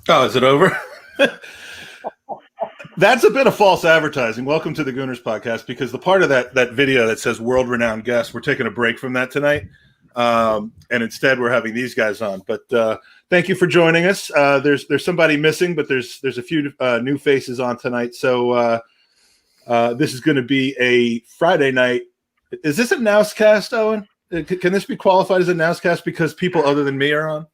Oh, is it over? That's a bit of false advertising. Welcome to the Gooners podcast, because the part of that video that says world-renowned guest, we're taking a break from that tonight. And instead we're having these guys on. But thank you for joining us. There's somebody missing, but there's a few new faces on tonight. So this is going to be a Friday night. Is this a NousCast, Owen? Can this be qualified as a NousCast because people other than me are on?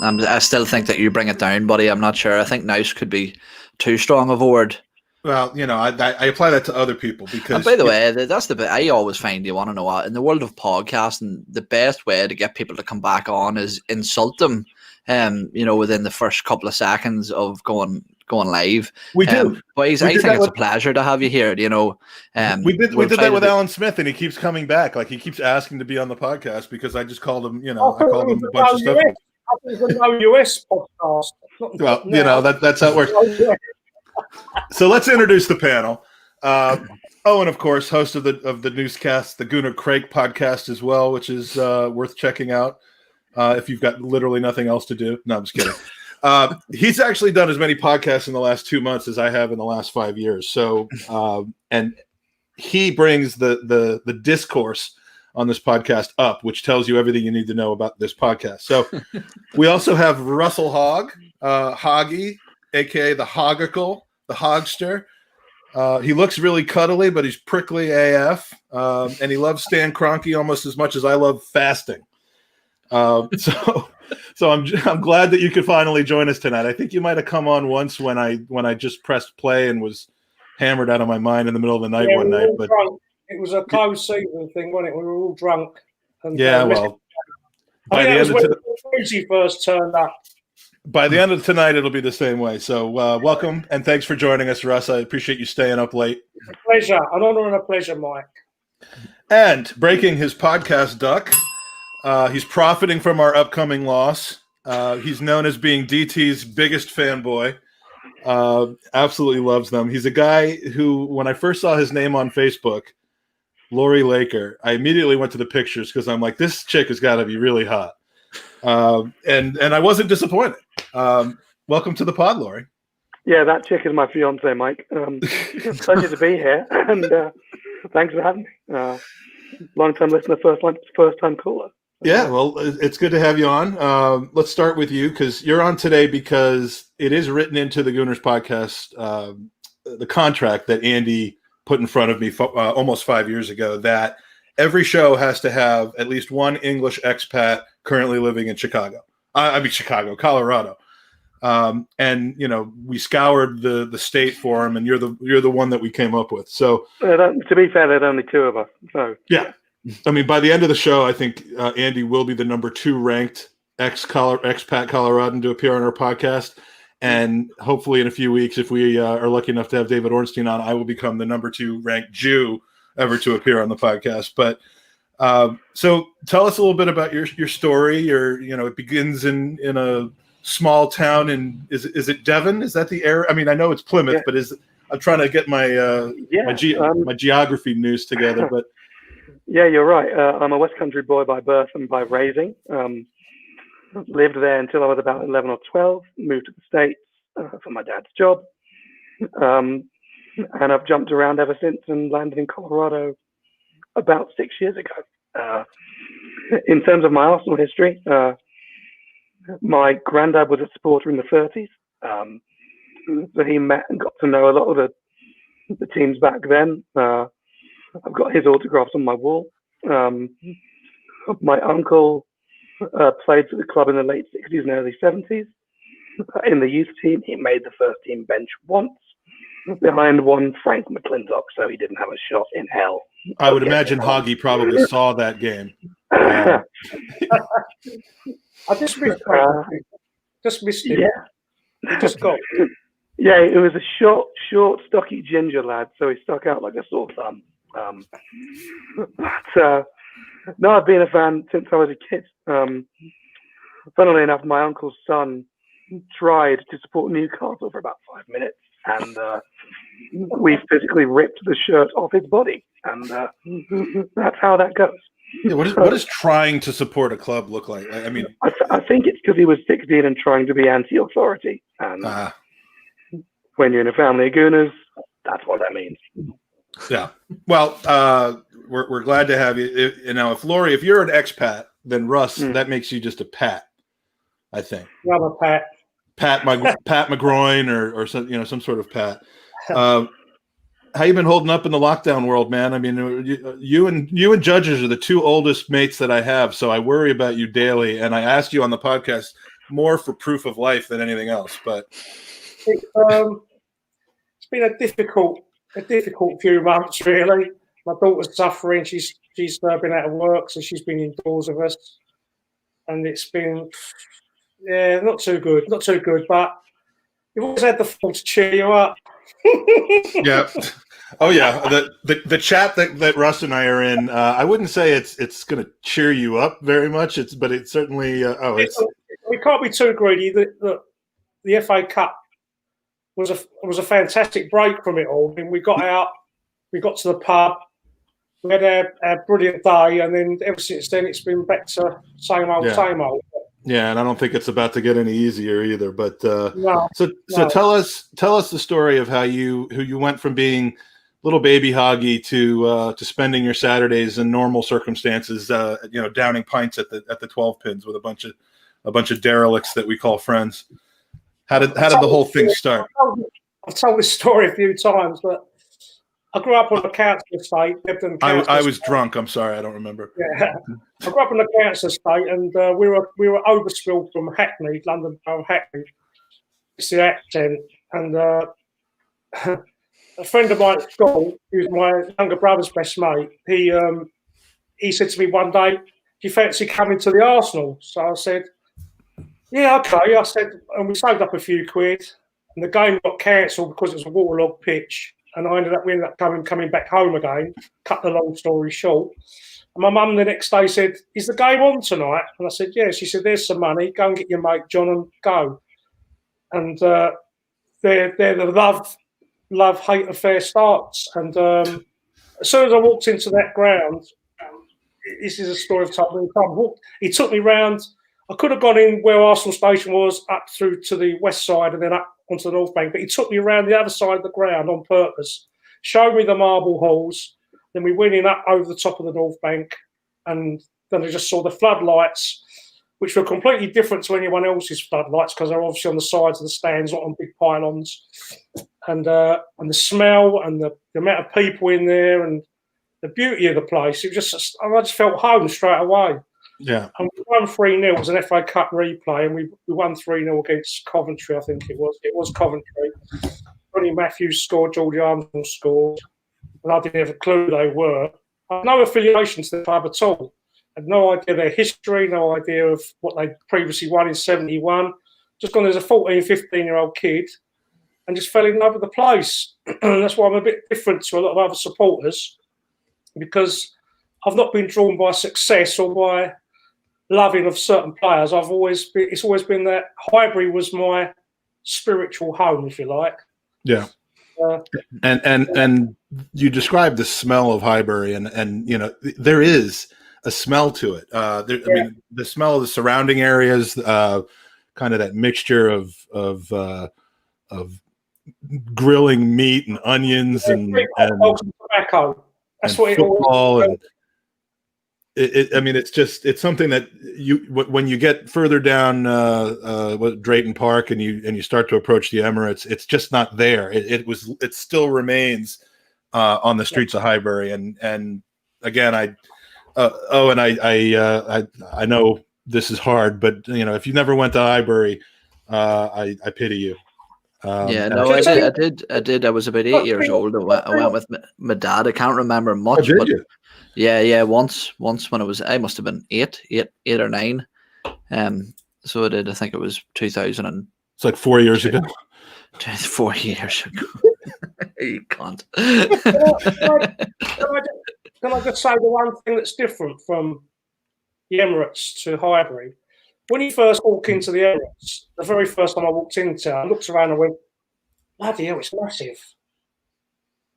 I still think that you bring it down, buddy. I'm not sure. I think Nous could be too strong of a word. Well, you know, I apply that to other people because. And by the way, that's the bit I always find. You want to know what in the world of podcasting, the best way to get people to come back on is insult them. Within the first couple of seconds of going live. We do, boys. I think it's a pleasure to have you here. We did that with Alan Smith, and he keeps coming back. Like he keeps asking to be on the podcast because I just called him. I called him a bunch of stuff. I think it's a No US podcast. Well, that's how it works. So let's introduce the panel. Owen, of course, host of the NousCast, the Gooner Craig podcast as well, which is worth checking out if you've got literally nothing else to do. No, I'm just kidding. He's actually done as many podcasts in the last 2 months as I have in the last 5 years. So, and he brings the discourse on this podcast up, which tells you everything you need to know about this podcast. So we also have Russell Hogg, Hoggy, aka the Hoggicle, the Hogster. He looks really cuddly, but he's prickly AF, and he loves Stan Kroenke almost as much as I love fasting. So I'm glad that you could finally join us tonight. I think you might have come on once when I just pressed play and was hammered out of my mind in the middle of the night one night. But it was a closed season thing, wasn't it? We were all drunk. And, well, by the end of tonight, first turned up. By the end of tonight, it'll be the same way. So welcome and thanks for joining us, Russ. I appreciate you staying up late. It's a pleasure, an honor and a pleasure, Mike. And breaking his podcast duck. He's profiting from our upcoming loss. He's known as being DT's biggest fanboy. Absolutely loves them. He's a guy who, when I first saw his name on Facebook, Laurie Laker, I immediately went to the pictures because I'm like, this chick has got to be really hot. And I wasn't disappointed. Welcome to the pod, Laurie. Yeah, that chick is my fiance, Mike. Pleasure to be here, and thanks for having me. Long-time listener, first-time caller. Yeah, well, it's good to have you on. Let's start with you because you're on today because it is written into the Gooners podcast, the contract that Andy put in front of me almost 5 years ago, that every show has to have at least one English expat currently living in Colorado. And we scoured the state for him, and you're the one that we came up with. So to be fair, there's only two of us. So yeah. I mean, by the end of the show, I think Andy will be the number 2 ranked expat Coloradan to appear on our podcast. And hopefully in a few weeks, if we are lucky enough to have David Ornstein on, I will become the number 2 ranked Jew ever to appear on the podcast. But so tell us a little bit about your story. It begins in a small town. And is it Devon? Is that the area? I mean, I know it's Plymouth, but I'm trying to get my geography news together, but. Yeah, you're right. I'm a West Country boy by birth and by raising. Lived there until I was about 11 or 12. Moved to the States for my dad's job. And I've jumped around ever since and landed in Colorado about 6 years ago. In terms of my Arsenal history, my granddad was a supporter in the 30s. So he met and got to know a lot of the teams back then. I've got his autographs on my wall. My uncle played for the club in the late 60s and early 70s. In the youth team, he made the first team bench once behind one Frank McClintock, so he didn't have a shot in hell. I would imagine Hoggy probably saw that game. I just missed him. Yeah. He just got. Yeah, it was a short, stocky ginger lad, so he stuck out like a sore thumb. No, I've been a fan since I was a kid. Funnily enough, my uncle's son tried to support Newcastle for about 5 minutes, and we physically ripped the shirt off his body, and that's how that goes. Yeah, what is trying to support a club look like? I mean, I think it's because he was 16 and trying to be anti-authority. And when you're in a family of Gooners, that's what that means. Yeah. Well, we're glad to have you. If Laurie, if you're an expat, then Russ, that makes you just a Pat, I think. I'm a Pat. Pat McGroin or some some sort of Pat. How you been holding up in the lockdown world, man? I mean, you and Judges are the two oldest mates that I have, so I worry about you daily. And I asked you on the podcast more for proof of life than anything else. But it's been a difficult few months, really. My daughter's suffering. She's been out of work, so she's been indoors with us, and it's been not too good. But you've always had the phone to cheer you up. Yeah. Oh yeah. The chat that Russ and I are in, I wouldn't say it's going to cheer you up very much. But it's certainly. We can't be too greedy. The FA Cup was a fantastic break from it all. I mean, we got out, we got to the pub, we had our brilliant day, and then ever since then it's been back to same old. Yeah, and I don't think it's about to get any easier either. But no. So tell us the story of how you went from being little baby Hoggy to spending your Saturdays in normal circumstances, downing pints at the 12 pins with a bunch of derelicts that we call friends. How did the whole thing start? I've told this story a few times, but I grew up on a council estate. I was drunk. I'm sorry, I don't remember. Yeah, I grew up on a council estate, and we were overspilled from Hackney, London, Hackney. It's the accent, and a friend of mine at school, who's my younger brother's best mate, he said to me one day, "Do you fancy coming to the Arsenal?" So I said, "Yeah, okay." I said, and we saved up a few quid, and the game got cancelled because it was a waterlogged pitch. And we ended up coming back home again. Cut the long story short. And my mum the next day said, "Is the game on tonight?" And I said, "Yeah." She said, "There's some money. Go and get your mate John and go." And they're the love-hate affair starts. And as soon as I walked into that ground, this is a story I've told many times. He took me round. I could have gone in where Arsenal Station was, up through to the west side and then up onto the North Bank, but he took me around the other side of the ground on purpose, showed me the marble halls, then we went in up over the top of the North Bank, and then I just saw the floodlights, which were completely different to anyone else's floodlights because they're obviously on the sides of the stands, not on big pylons, and the smell and the amount of people in there and the beauty of the place, I just felt home straight away. Yeah. And we won 3-0. It was an FA Cup replay, and we won 3-0 against Coventry, I think it was. It was Coventry. Ronnie Matthews scored, George Armstrong scored, and I didn't have a clue who they were. I had no affiliation to the club at all. I had no idea their history, no idea of what they previously won in 71. Just gone as a 14, 15-year-old kid and just fell in love with the place. That's why I'm a bit different to a lot of other supporters, because I've not been drawn by success or by loving of certain players. It's always been that Highbury was my spiritual home, if you like. Yeah. And you described the smell of Highbury, and there is a smell to it. I mean, the smell of the surrounding areas, kind of that mixture of grilling meat and onions and tobacco. That's what football and. It's something that when you get further down Drayton Park and you start to approach the Emirates, it's just not there. It still remains on the streets of Highbury. And again, I know this is hard, but if you never went to Highbury, I pity you. I did. I was about 8 years old. I went with my dad. I can't remember much. Oh, did you? Yeah. Once when I must have been eight or 9. So I did. I think it was 2000. It's like 4 years ago. 4 years ago. You can't. Can I just say the one thing that's different from the Emirates to Highbury? When you first walk into the Emirates, the very first time I walked into it, I looked around and went, bloody hell, it's massive.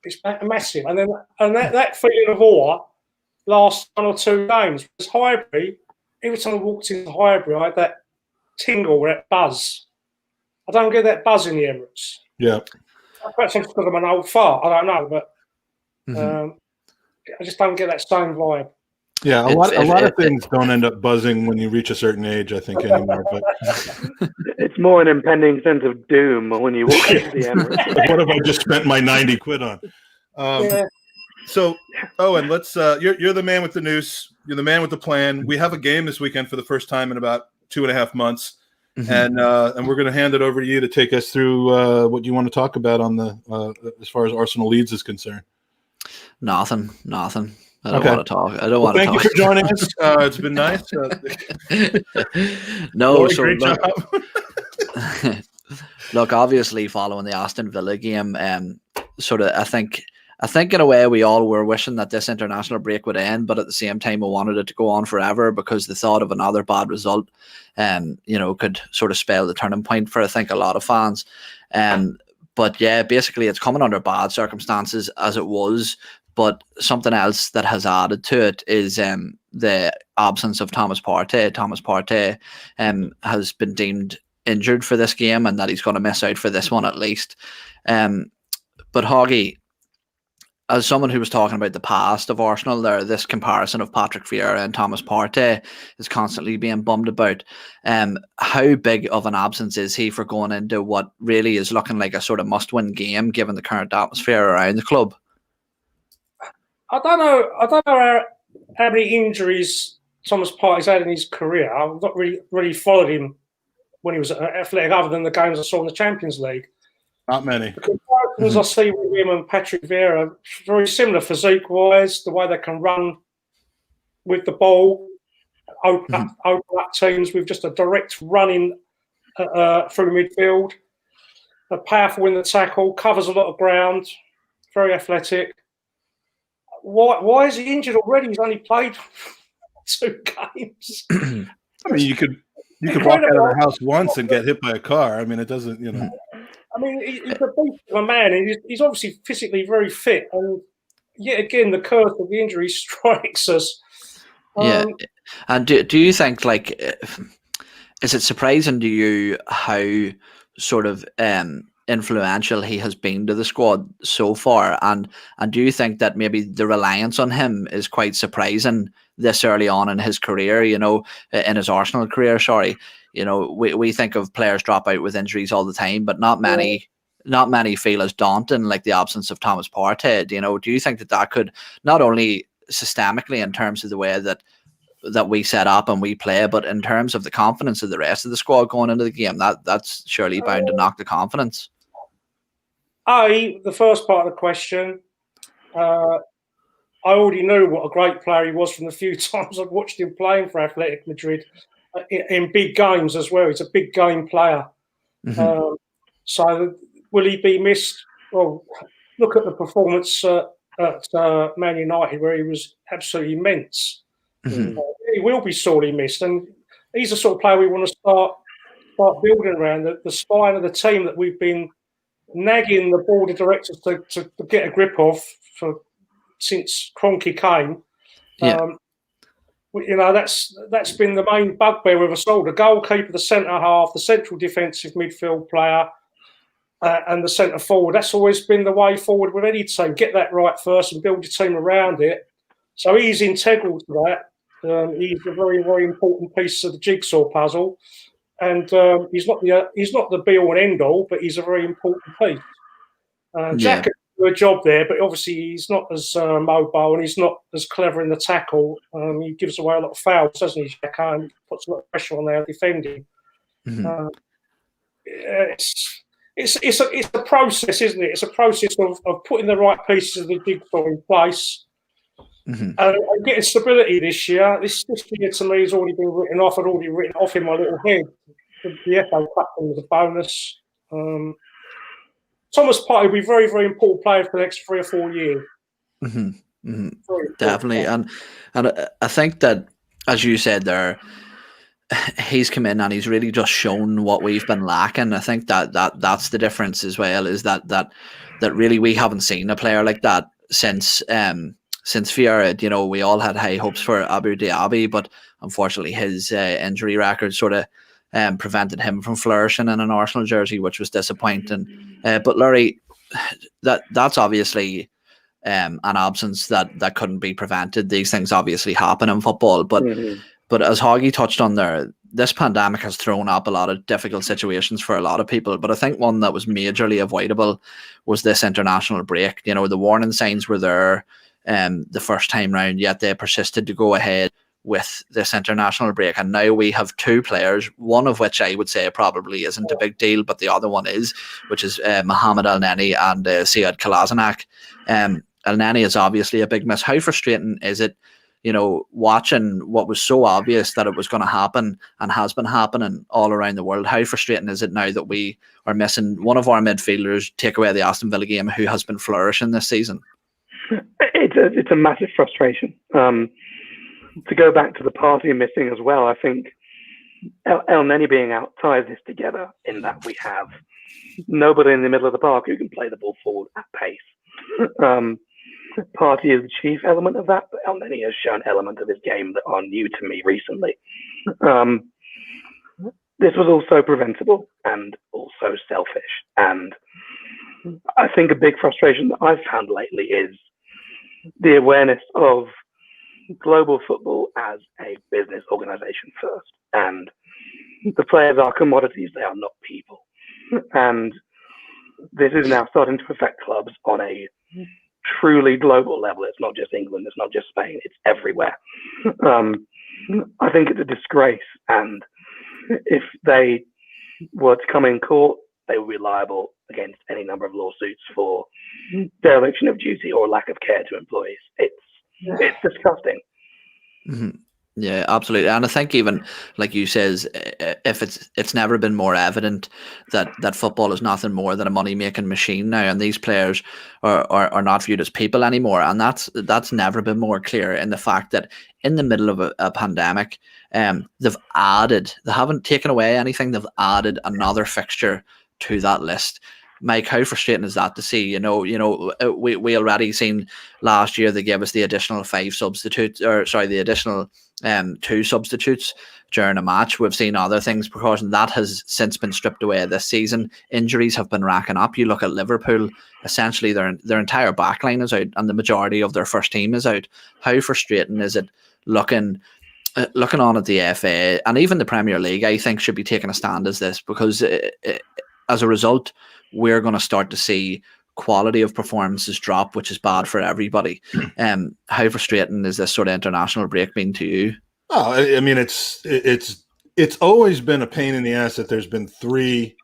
It's massive. And then that feeling of awe last 1 or 2 games. Because Highbury, every time I walked into Highbury, I had that tingle, that buzz. I don't get that buzz in the Emirates. Yeah. Perhaps it's because I'm an old fart. I don't know, but I just don't get that same vibe. Yeah, a lot of things don't end up buzzing when you reach a certain age, I think, anymore. But it's more an impending sense of doom when you walk into the Emirates. What have I just spent my 90 quid on? So, Owen, let's. You're the man with the noose. You're the man with the plan. We have a game this weekend for the first time in about 2.5 months, and we're going to hand it over to you to take us through what you want to talk about on the as far as Arsenal Leeds is concerned. Nothing. I don't want to talk. I don't want to talk. Thank you for joining us. It's been nice. No, Laurie, so great job. Look, obviously, following the Aston Villa game, sort of, I think in a way we all were wishing that this international break would end, but at the same time we wanted it to go on forever because the thought of another bad result, could sort of spell the turning point for I think a lot of fans. But yeah, basically it's coming under bad circumstances as it was. But something else that has added to it is the absence of Thomas Partey. Thomas Partey has been deemed injured for this game and that he's going to miss out for this one at least. But Hoggy, as someone who was talking about the past of Arsenal there, this comparison of Patrick Vieira and Thomas Partey is constantly being bummed about. How big of an absence is he for going into what really is looking like a sort of must-win game given the current atmosphere around the club? I don't know how many injuries Thomas Partey's had in his career. I've not really followed him when he was at Athletic, other than the games I saw in the Champions League. Not many. The comparisons I see with him and Patrick Vieira, very similar physique-wise, the way they can run with the ball, open up teams with just a direct running through midfield. Powerful in the tackle, covers a lot of ground, very athletic. Why is he injured already? He's only played 2 games. I mean, you could walk out of the house once and get hit by a car. I mean, it doesn't, I mean, he's a beast of a man, and he's obviously physically very fit. And yet again, the curse of the injury strikes us. Yeah, and do you think, like, is it surprising to you how sort of influential he has been to the squad so far, and do you think that maybe the reliance on him is quite surprising this early on in his career, in his Arsenal career, we think of players drop out with injuries all the time, but not many feel as daunting like the absence of Thomas Partey. Do you think that could not only systemically in terms of the way that we set up and we play, but in terms of the confidence of the rest of the squad going into the game, that's surely bound to knock the confidence? The first part of the question, I already knew what a great player he was from the few times I've watched him playing for Athletic Madrid in big games as well. He's a big game player. So will he be missed? Well, look at the performance at Man United where he was absolutely immense. He will be sorely missed, and he's the sort of player we want to start building around, the spine of the team that we've been nagging the board of directors to get a grip of since Kroenke came. That's been the main bugbear with us all: the goalkeeper, the centre half, the central defensive midfield player, and the centre forward. That's always been the way forward with any team. Get that right first and build your team around it. So he's integral to that. He's a very, very important piece of the jigsaw puzzle, and he's not the be all and end all, but he's a very important piece. Xhaka do a job there, but obviously he's not as mobile and he's not as clever in the tackle. He gives away a lot of fouls, doesn't he, Xhaka, and puts a lot of pressure on their defending. It's a process, isn't it? It's a process of putting the right pieces of the jigsaw in place. And getting stability this year. This year to me has already been written off. I'd already written off in my little head. The FA Cup was a bonus. Thomas Partey will be a very, very important player for the next 3 or 4 years. Definitely, and I think that, as you said there, he's come in and he's really just shown what we've been lacking. I think that's the difference as well. Is that really we haven't seen a player like that since since Vieira. You know, we all had high hopes for Abu Dhabi, but unfortunately his injury record sort of prevented him from flourishing in an Arsenal jersey, which was disappointing. But Laurie, that's obviously an absence that couldn't be prevented. These things obviously happen in football, but as Hoggy touched on there, this pandemic has thrown up a lot of difficult situations for a lot of people. But I think one that was majorly avoidable was this international break. You know, the warning signs were there the first time round, yet they persisted to go ahead with this international break. And now we have two players, one of which I would say probably isn't a big deal, but the other one is, which is Mohamed El-Neni and Sead Kolasinac. El-Neni is obviously a big miss. How frustrating is it, you know, watching what was so obvious that it was going to happen and has been happening all around the world? How frustrating is it now that we are missing one of our midfielders, take away the Aston Villa game, who has been flourishing this season? It's a massive frustration. To go back to the Partey missing as well, I think El-Neni being out ties this together in that we have nobody in the middle of the park who can play the ball forward at pace. Partey is the chief element of that, but El-Neni has shown elements of his game that are new to me recently. This was also preventable and also selfish. And I think a big frustration that I've found lately is the awareness of global football as a business organization first. And the players are commodities, they are not people. And this is now starting to affect clubs on a truly global level. It's not just England, it's not just Spain, it's everywhere. I think it's a disgrace, and if they were to come in court, they would be liable against any number of lawsuits for dereliction of duty or lack of care to employees. It's disgusting. Mm-hmm. Yeah, absolutely. And I think even like you says, if it's never been more evident that football is nothing more than a money making machine now, and these players are not viewed as people anymore. And that's never been more clear in the fact that in the middle of a pandemic, they haven't taken away anything. They've added another fixture to that list. Mike, how frustrating is that to see? You know, we already seen last year they gave us the additional 5 substitutes, the additional 2 substitutes during a match. We've seen other things, precaution that has since been stripped away this season. Injuries have been racking up. You look at Liverpool, essentially their entire backline is out and the majority of their first team is out. How frustrating is it looking on at the FA and even the Premier League? I think should be taking a stand as this, because as a result, we're going to start to see quality of performances drop, which is bad for everybody. How frustrating is this sort of international break been to you? Oh, I mean, it's always been a pain in the ass that there's been 3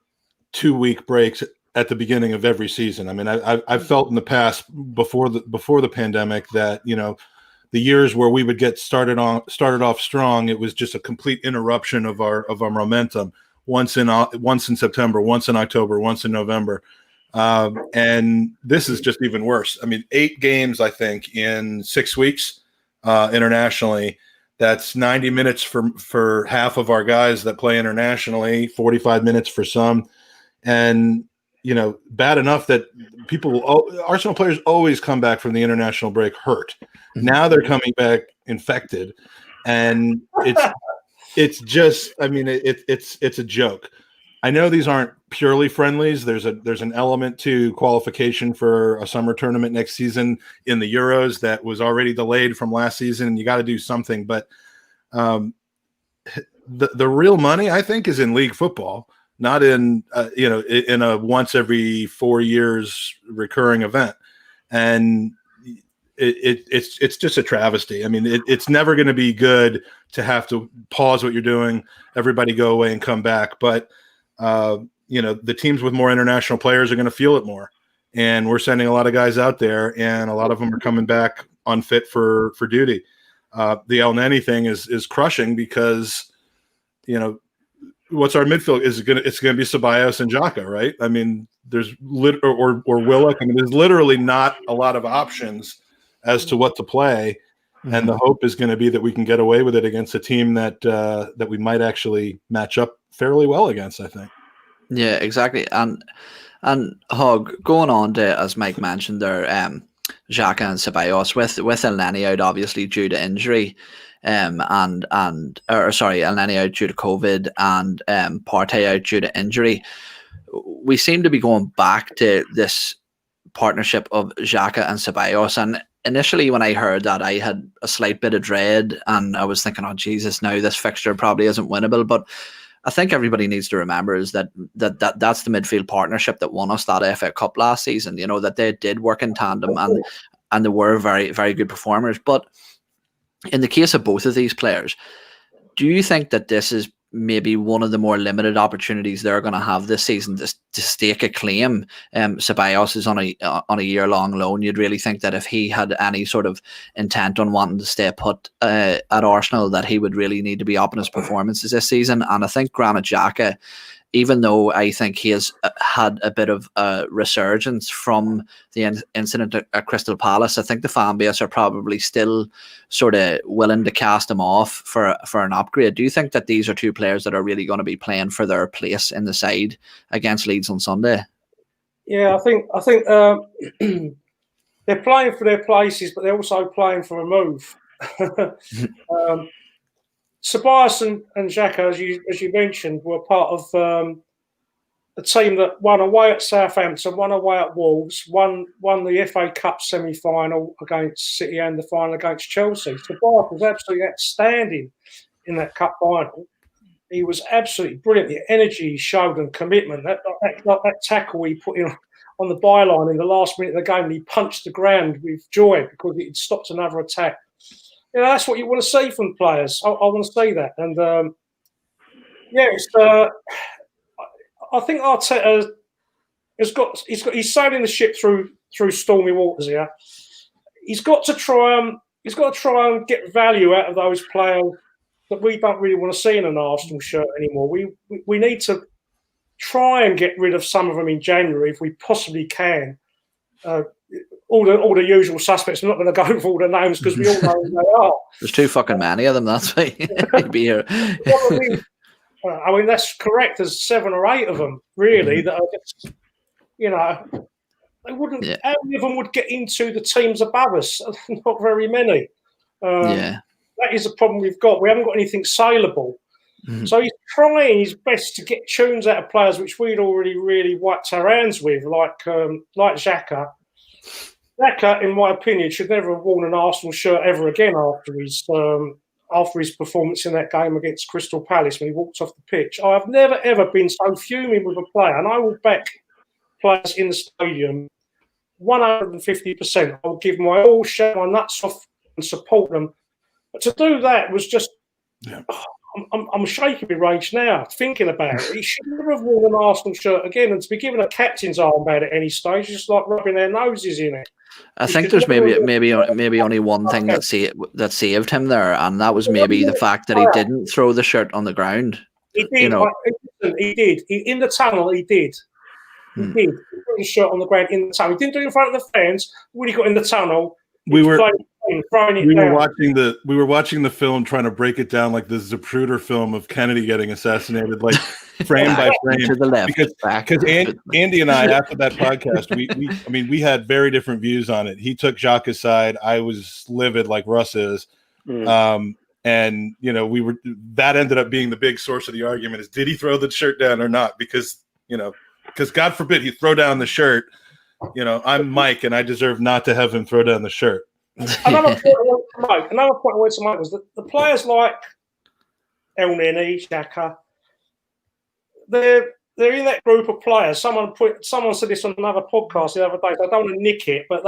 2-week breaks at the beginning of every season. I mean, I've felt in the past before the pandemic that, you know, the years where we would get started off strong, it was just a complete interruption of our momentum. Once in September, once in October, once in November. And this is just even worse. I mean, 8 games, I think, in 6 weeks internationally. That's 90 minutes for half of our guys that play internationally, 45 minutes for some. And, you know, bad enough that Arsenal players always come back from the international break hurt. Now they're coming back infected. And it's just, I mean, it's a joke. I know these aren't purely friendlies. There's an element to qualification for a summer tournament next season in the Euros that was already delayed from last season. You got to do something, but the real money, I think, is in league football, not in in a once every 4 years recurring event. And it's just a travesty. I mean, it's never going to be good to have to pause what you're doing, everybody go away and come back. But, the teams with more international players are going to feel it more. And we're sending a lot of guys out there, and a lot of them are coming back unfit for duty. The El-Neni thing is crushing because, what's our midfield? It's going to be Ceballos and Xhaka, right? I mean, there's or Willock. I mean, there's literally not a lot of options as to what to play, and the hope is going to be that we can get away with it against a team that we might actually match up fairly well against, I think. Yeah, exactly. And Hogg, going on to, as Mike mentioned there, Xhaka and Ceballos with Elneny out obviously due to injury, Elneny out due to COVID and Partey out due to injury. We seem to be going back to this partnership of Xhaka and Ceballos, and initially when I heard that, I had a slight bit of dread, and I was thinking, oh Jesus, now this fixture probably isn't winnable. But I think everybody needs to remember is that's the midfield partnership that won us that FA Cup last season. You know, that they did work in tandem, and they were very, very good performers. But in the case of both of these players, do you think that this is maybe one of the more limited opportunities they're going to have this season to stake a claim? Ceballos is on a year-long loan. You'd really think that if he had any sort of intent on wanting to stay put at Arsenal, that he would really need to be upping his performances this season. And I think Granit Xhaka, even though I think he has had a bit of a resurgence from the incident at Crystal Palace, I think the fan base are probably still sort of willing to cast him off for an upgrade. Do you think that these are two players that are really going to be playing for their place in the side against Leeds on Sunday? Yeah, I think they're playing for their places, but they're also playing for a move. Ceballos and Xhaka, as you mentioned, were part of a team that won away at Southampton, won away at Wolves, won the FA Cup semi-final against City and the final against Chelsea. Ceballos was absolutely outstanding in that cup final. He was absolutely brilliant. The energy he showed and commitment, that tackle he put in on the byline in the last minute of the game, and he punched the ground with joy because it stopped another attack. You know, that's what you want to see from players. I want to see that. And, I think Arteta he's sailing the ship through stormy waters here. He's got to try and get value out of those players that we don't really want to see in an Arsenal shirt anymore. We need to try and get rid of some of them in January if we possibly can. All the usual suspects. I'm not going to go over all the names because we all know who they are. There's too fucking many of them. That's why he'd be here. I mean, that's correct. There's 7 or 8 of them really that are just, you know, they wouldn't. Yeah. How many of them would get into the teams above us? Not very many. That is a problem we've got. We haven't got anything saleable. Mm-hmm. So he's trying his best to get tunes out of players which we'd already really wiped our hands with, like Xhaka. Xhaka, in my opinion, should never have worn an Arsenal shirt ever again after his performance in that game against Crystal Palace when he walked off the pitch. I have never, ever been so fuming with a player, and I will back players in the stadium 150%. I will give my all, shout my nuts off and support them. But to do that was just... Yeah. I'm shaking with rage now, thinking about it. He should never have worn an Arsenal shirt again, and to be given a captain's armband at any stage, just like rubbing their noses in it. I think there's maybe only one thing that saved him there, and that was maybe the fact that he didn't throw the shirt on the ground. He did. You know. He did. In the tunnel, he did. He did. He put his shirt on the ground in the tunnel. He didn't do it in front of the fans. When he got in the tunnel, we were watching the film, trying to break it down like the Zapruder film of Kennedy getting assassinated, like frame by frame. To the left, because Andy and I, after that podcast, we had very different views on it. He took Xhaka's side. I was livid, like Russ is. And you know, that ended up being the big source of the argument: is did he throw the shirt down or not? Because God forbid he throw down the shirt. You know, I'm Mike, and I deserve not to have him throw down the shirt. Another point I wanted to make was that the players like Elneny, Xhaka, they're in that group of players. Someone said this on another podcast the other day. So I don't want to nick it, but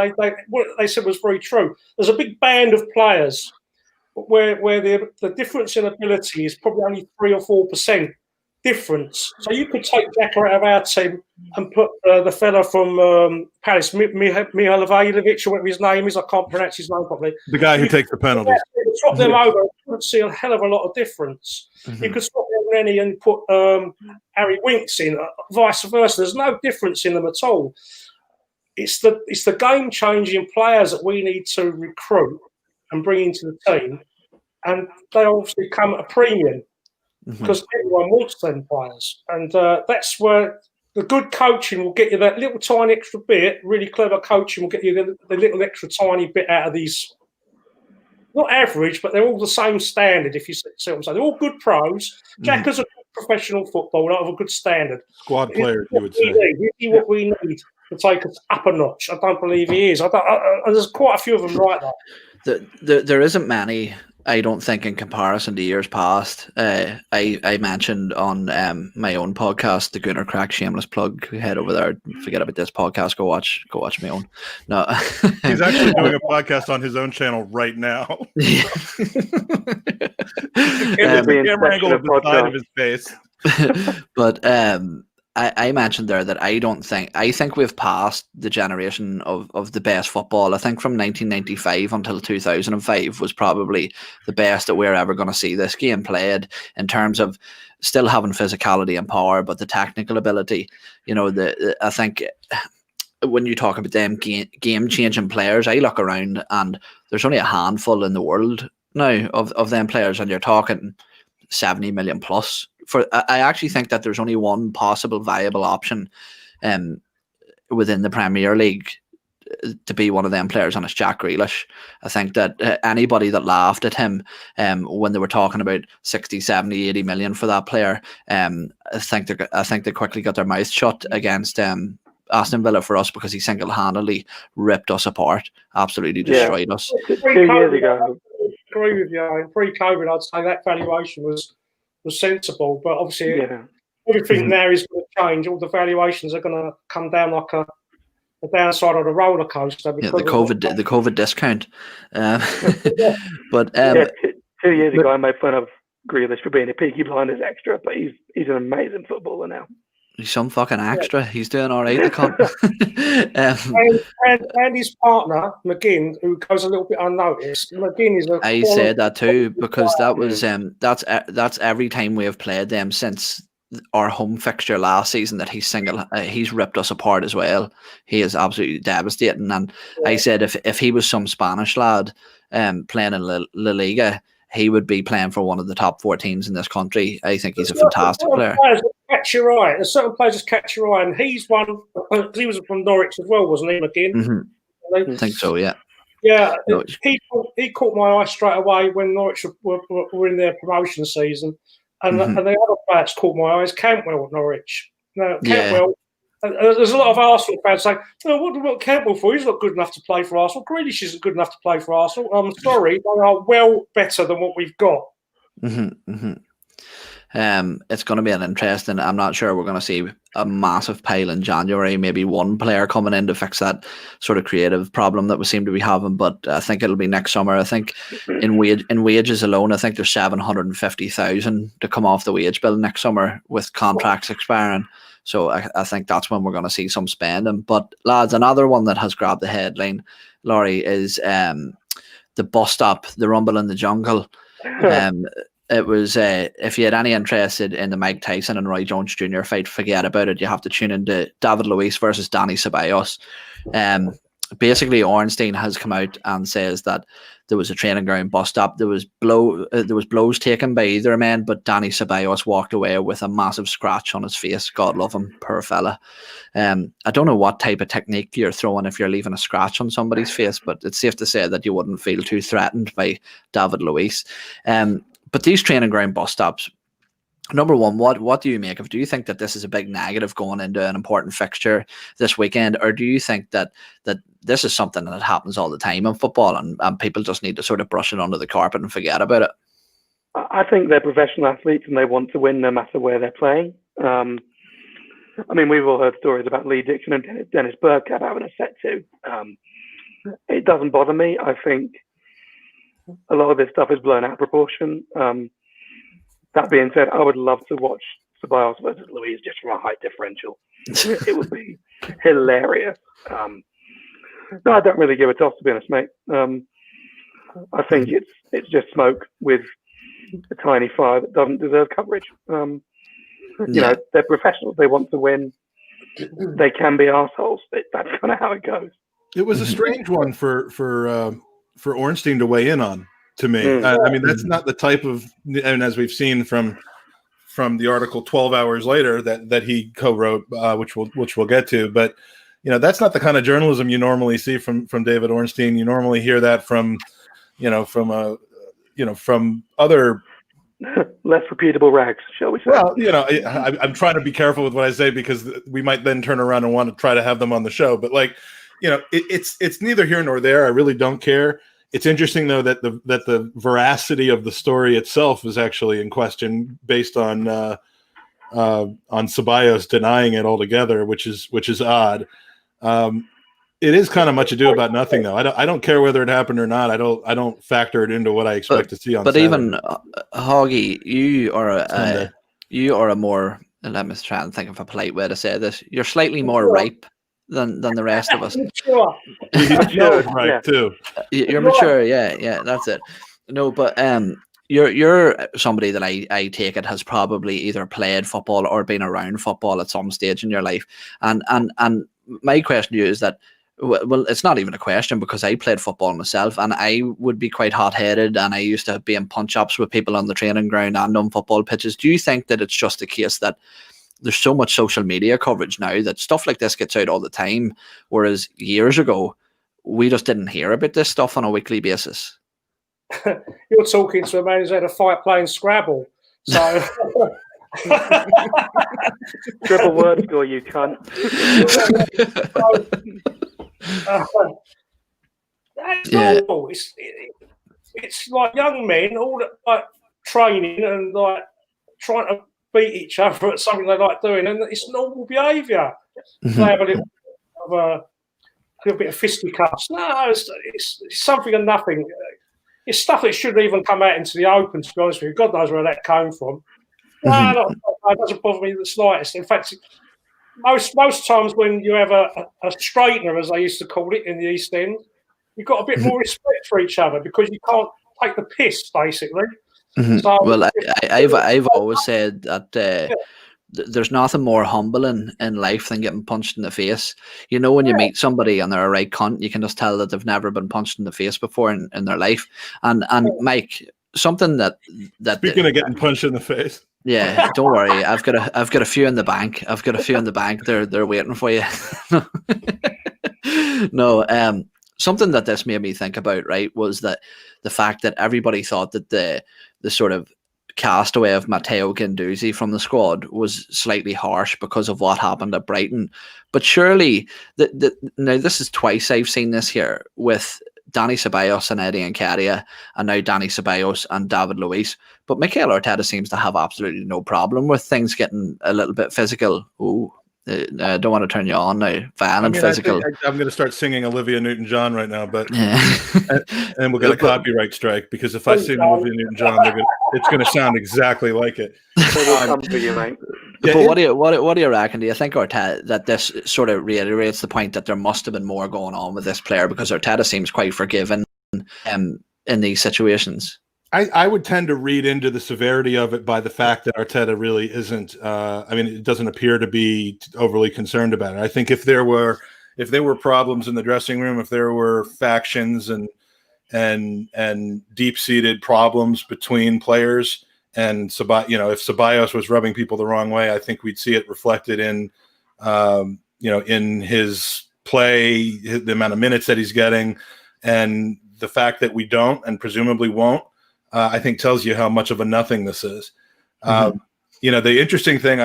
what they said was very true. There's a big band of players where the difference in ability is probably only 3 or 4% difference. So you could take Xhaka out of our team and put the fella from Palace, Mihailovic, or whatever his name is. I can't pronounce his name properly. The guy who takes the penalties. Swap them over. You would see a hell of a lot of difference. Mm-hmm. You could swap Elneny and put Harry Winks in, vice versa. There's no difference in them at all. It's the game-changing players that we need to recruit and bring into the team, and they obviously come at a premium. Because everyone wants them players, and that's where the good coaching will get you that little tiny extra bit. Really clever coaching will get you the little extra tiny bit out of these. Not average, but they're all the same standard. If you see what I'm saying, they're all good pros. Xhaka's a good professional footballer of a good standard. Squad players, you would say. What we need to take us up a notch. I don't believe he is. There's quite a few of them like that. There isn't many, I don't think, in comparison to years past. I mentioned on my own podcast, the Gooner Crack, shameless plug. Head over there, forget about this podcast. Go watch my own. No, he's actually doing a podcast on his own channel right now. Camera angle of the side of his face. But I mentioned there that I think we've passed the generation of the best football. I think from 1995 until 2005 was probably the best that we're ever going to see this game played, in terms of still having physicality and power, but the technical ability. You know, I think when you talk about them game changing players, I look around and there's only a handful in the world now of them players, and you're talking 70 million plus. I actually think that there's only one possible viable option within the Premier League to be one of them players, and it's Jack Grealish. I think that anybody that laughed at him when they were talking about 60, 70, 80 million for that player, I think they quickly got their mouth shut against Aston Villa for us, because he single-handedly ripped us apart, absolutely destroyed us. 2 years ago. I agree with you. In pre-COVID, I'd say that valuation was sensible, but obviously everything now is going to change. All the valuations are going to come down like a downside of the roller coaster. The COVID discount. But 2 years ago, I made fun of Grealish for being a Peaky Blinders extra, but he's an amazing footballer now. He's some fucking extra. He's doing all right. And his partner McGinn, who goes a little bit unnoticed. McGinn is I said that too, because that was that's every time we have played them since our home fixture last season that he's ripped us apart as well. He is absolutely devastating. And I said if he was some Spanish lad playing in La Liga, he would be playing for one of the top 4 teams in this country. I think he's a fantastic player. Catch your eye. There's certain players that catch your eye, and he's one. He was from Norwich as well, wasn't he, McGinn? Mm-hmm. I think so. Yeah. Yeah, he caught my eye straight away when Norwich were in their promotion season, and the other players caught my eyes. Cantwell at Norwich. No, Cantwell. There's a lot of Arsenal fans saying, what about Campbell for? He's not good enough to play for Arsenal. Grealish isn't good enough to play for Arsenal. I'm sorry, they are well better than what we've got. Mm-hmm, mm-hmm. It's going to be an interesting. I'm not sure we're going to see a massive pile in January. Maybe one player coming in to fix that sort of creative problem that we seem to be having. But I think it'll be next summer. I think in wages alone, I think there's 750,000 to come off the wage bill next summer with contracts expiring. So I think that's when we're going to see some spending. But lads, another one that has grabbed the headline, Laurie, is the bus stop, the Rumble in the Jungle. It was, if you had any interested in the Mike Tyson and Roy Jones Jr. fight, forget about it. You have to tune into David Luiz versus Danny Ceballos. Basically, Ornstein has come out and says that there was a training ground bus stop. There was blows taken by either man, but Danny Ceballos walked away with a massive scratch on his face. God love him, poor fella. I don't know what type of technique you're throwing if you're leaving a scratch on somebody's face, but it's safe to say that you wouldn't feel too threatened by David Luiz. But these training ground bus stops, number one, what do you make of? Do you think that this is a big negative going into an important fixture this weekend, or do you think that this is something that happens all the time in football and people just need to sort of brush it under the carpet and forget about it? I think they're professional athletes and they want to win no matter where they're playing. I mean, we've all heard stories about Lee Dixon and Dennis Bergkamp having a set to. It doesn't bother me. I think a lot of this stuff is blown out of proportion. That being said, I would love to watch Ceballos versus Luiz just from a height differential. It would be hilarious. No, I don't really give a toss, to be honest, mate. I think it's just smoke with a tiny fire that doesn't deserve coverage. You know, they're professionals. They want to win. They can be arseholes. That's kind of how it goes. It was a strange one for Ornstein to weigh in on, to me. I mean, that's not the type of, and as we've seen from from the article 12 hours later that he co-wrote, which we'll get to. But that's not the kind of journalism you normally see from David Ornstein. You normally hear that from other less reputable rags, shall we say? Well, I'm trying to be careful with what I say because we might then turn around and want to try to have them on the show. But it's neither here nor there. I really don't care. It's interesting though that the veracity of the story itself is actually in question based on Ceballos denying it altogether, which is odd. It is kind of much ado about nothing, though. I don't care whether it happened or not. I don't factor it into what I expect to see on. But Saturday. Even Hoggy, you are a more. Let me try and think of a polite way to say this. You're slightly more ripe than the rest of us. Sure. You're right too. You're mature, yeah. That's it. No, but you're somebody that I take it has probably either played football or been around football at some stage in your life, and my question to you is that. Well, it's not even a question because I played football myself and I would be quite hot-headed and I used to be in punch-ups with people on the training ground and on football pitches. Do you think that it's just a case that there's so much social media coverage now that stuff like this gets out all the time, whereas years ago, we just didn't hear about this stuff on a weekly basis? You're talking to a man who's had a fight playing Scrabble. So... Triple word score, you cunt. That's normal. It's like young men all like training and like trying to beat each other at something they like doing, and it's normal behaviour. They have a little bit of fisticuffs. No, it's something and nothing. It's stuff that shouldn't even come out into the open. To be honest with you, God knows where that came from. No, it doesn't bother me the slightest. In fact, most times when you have a straightener, as they used to call it in the East End, you've got a bit more respect for each other because you can't take the piss, basically. So, well, I've always said that there's nothing more humbling in life than getting punched in the face. When you meet somebody and they're a right cunt, you can just tell that they've never been punched in the face before in their life. And Mike, something that speaking of getting punched in the face. Yeah, don't worry. I've got a few in the bank. They're waiting for you. No, something that this made me think about, right, was that the fact that everybody thought that the sort of castaway of Matteo Guendouzi from the squad was slightly harsh because of what happened at Brighton. But surely, now this is twice I've seen this here with Dani Ceballos and Eddie Nketiah, and now Dani Ceballos and David Luiz. But Mikel Arteta seems to have absolutely no problem with things getting a little bit physical. I don't want to turn you on now. Violent, physical. I'm going to start singing Olivia Newton-John right now, but and we'll get a copyright strike because if I sing Olivia Newton-John, it's going to sound exactly like it. Come for you, mate. But what do you reckon? Do you think Arteta that this sort of reiterates the point that there must have been more going on with this player because Arteta seems quite forgiving in these situations? I would tend to read into the severity of it by the fact that Arteta really isn't. It doesn't appear to be overly concerned about it. I think if there were problems in the dressing room, if there were factions and deep-seated problems between players, and if Ceballos was rubbing people the wrong way, I think we'd see it reflected in in his play, the amount of minutes that he's getting, and the fact that we don't and presumably won't. I think tells you how much of a nothing this is. The interesting thing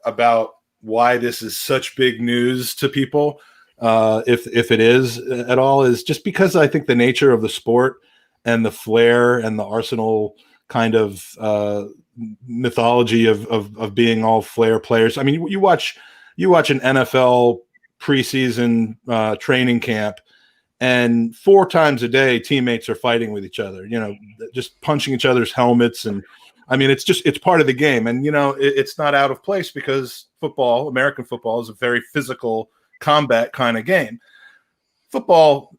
about why this is such big news to people, if it is at all, is just because I think the nature of the sport and the flair and the Arsenal kind of mythology of being all flair players. I mean, you watch an NFL preseason training camp, and 4 times a day, teammates are fighting with each other, just punching each other's helmets. And I mean, it's part of the game. And, it's not out of place because American football is a very physical combat kind of game. Football,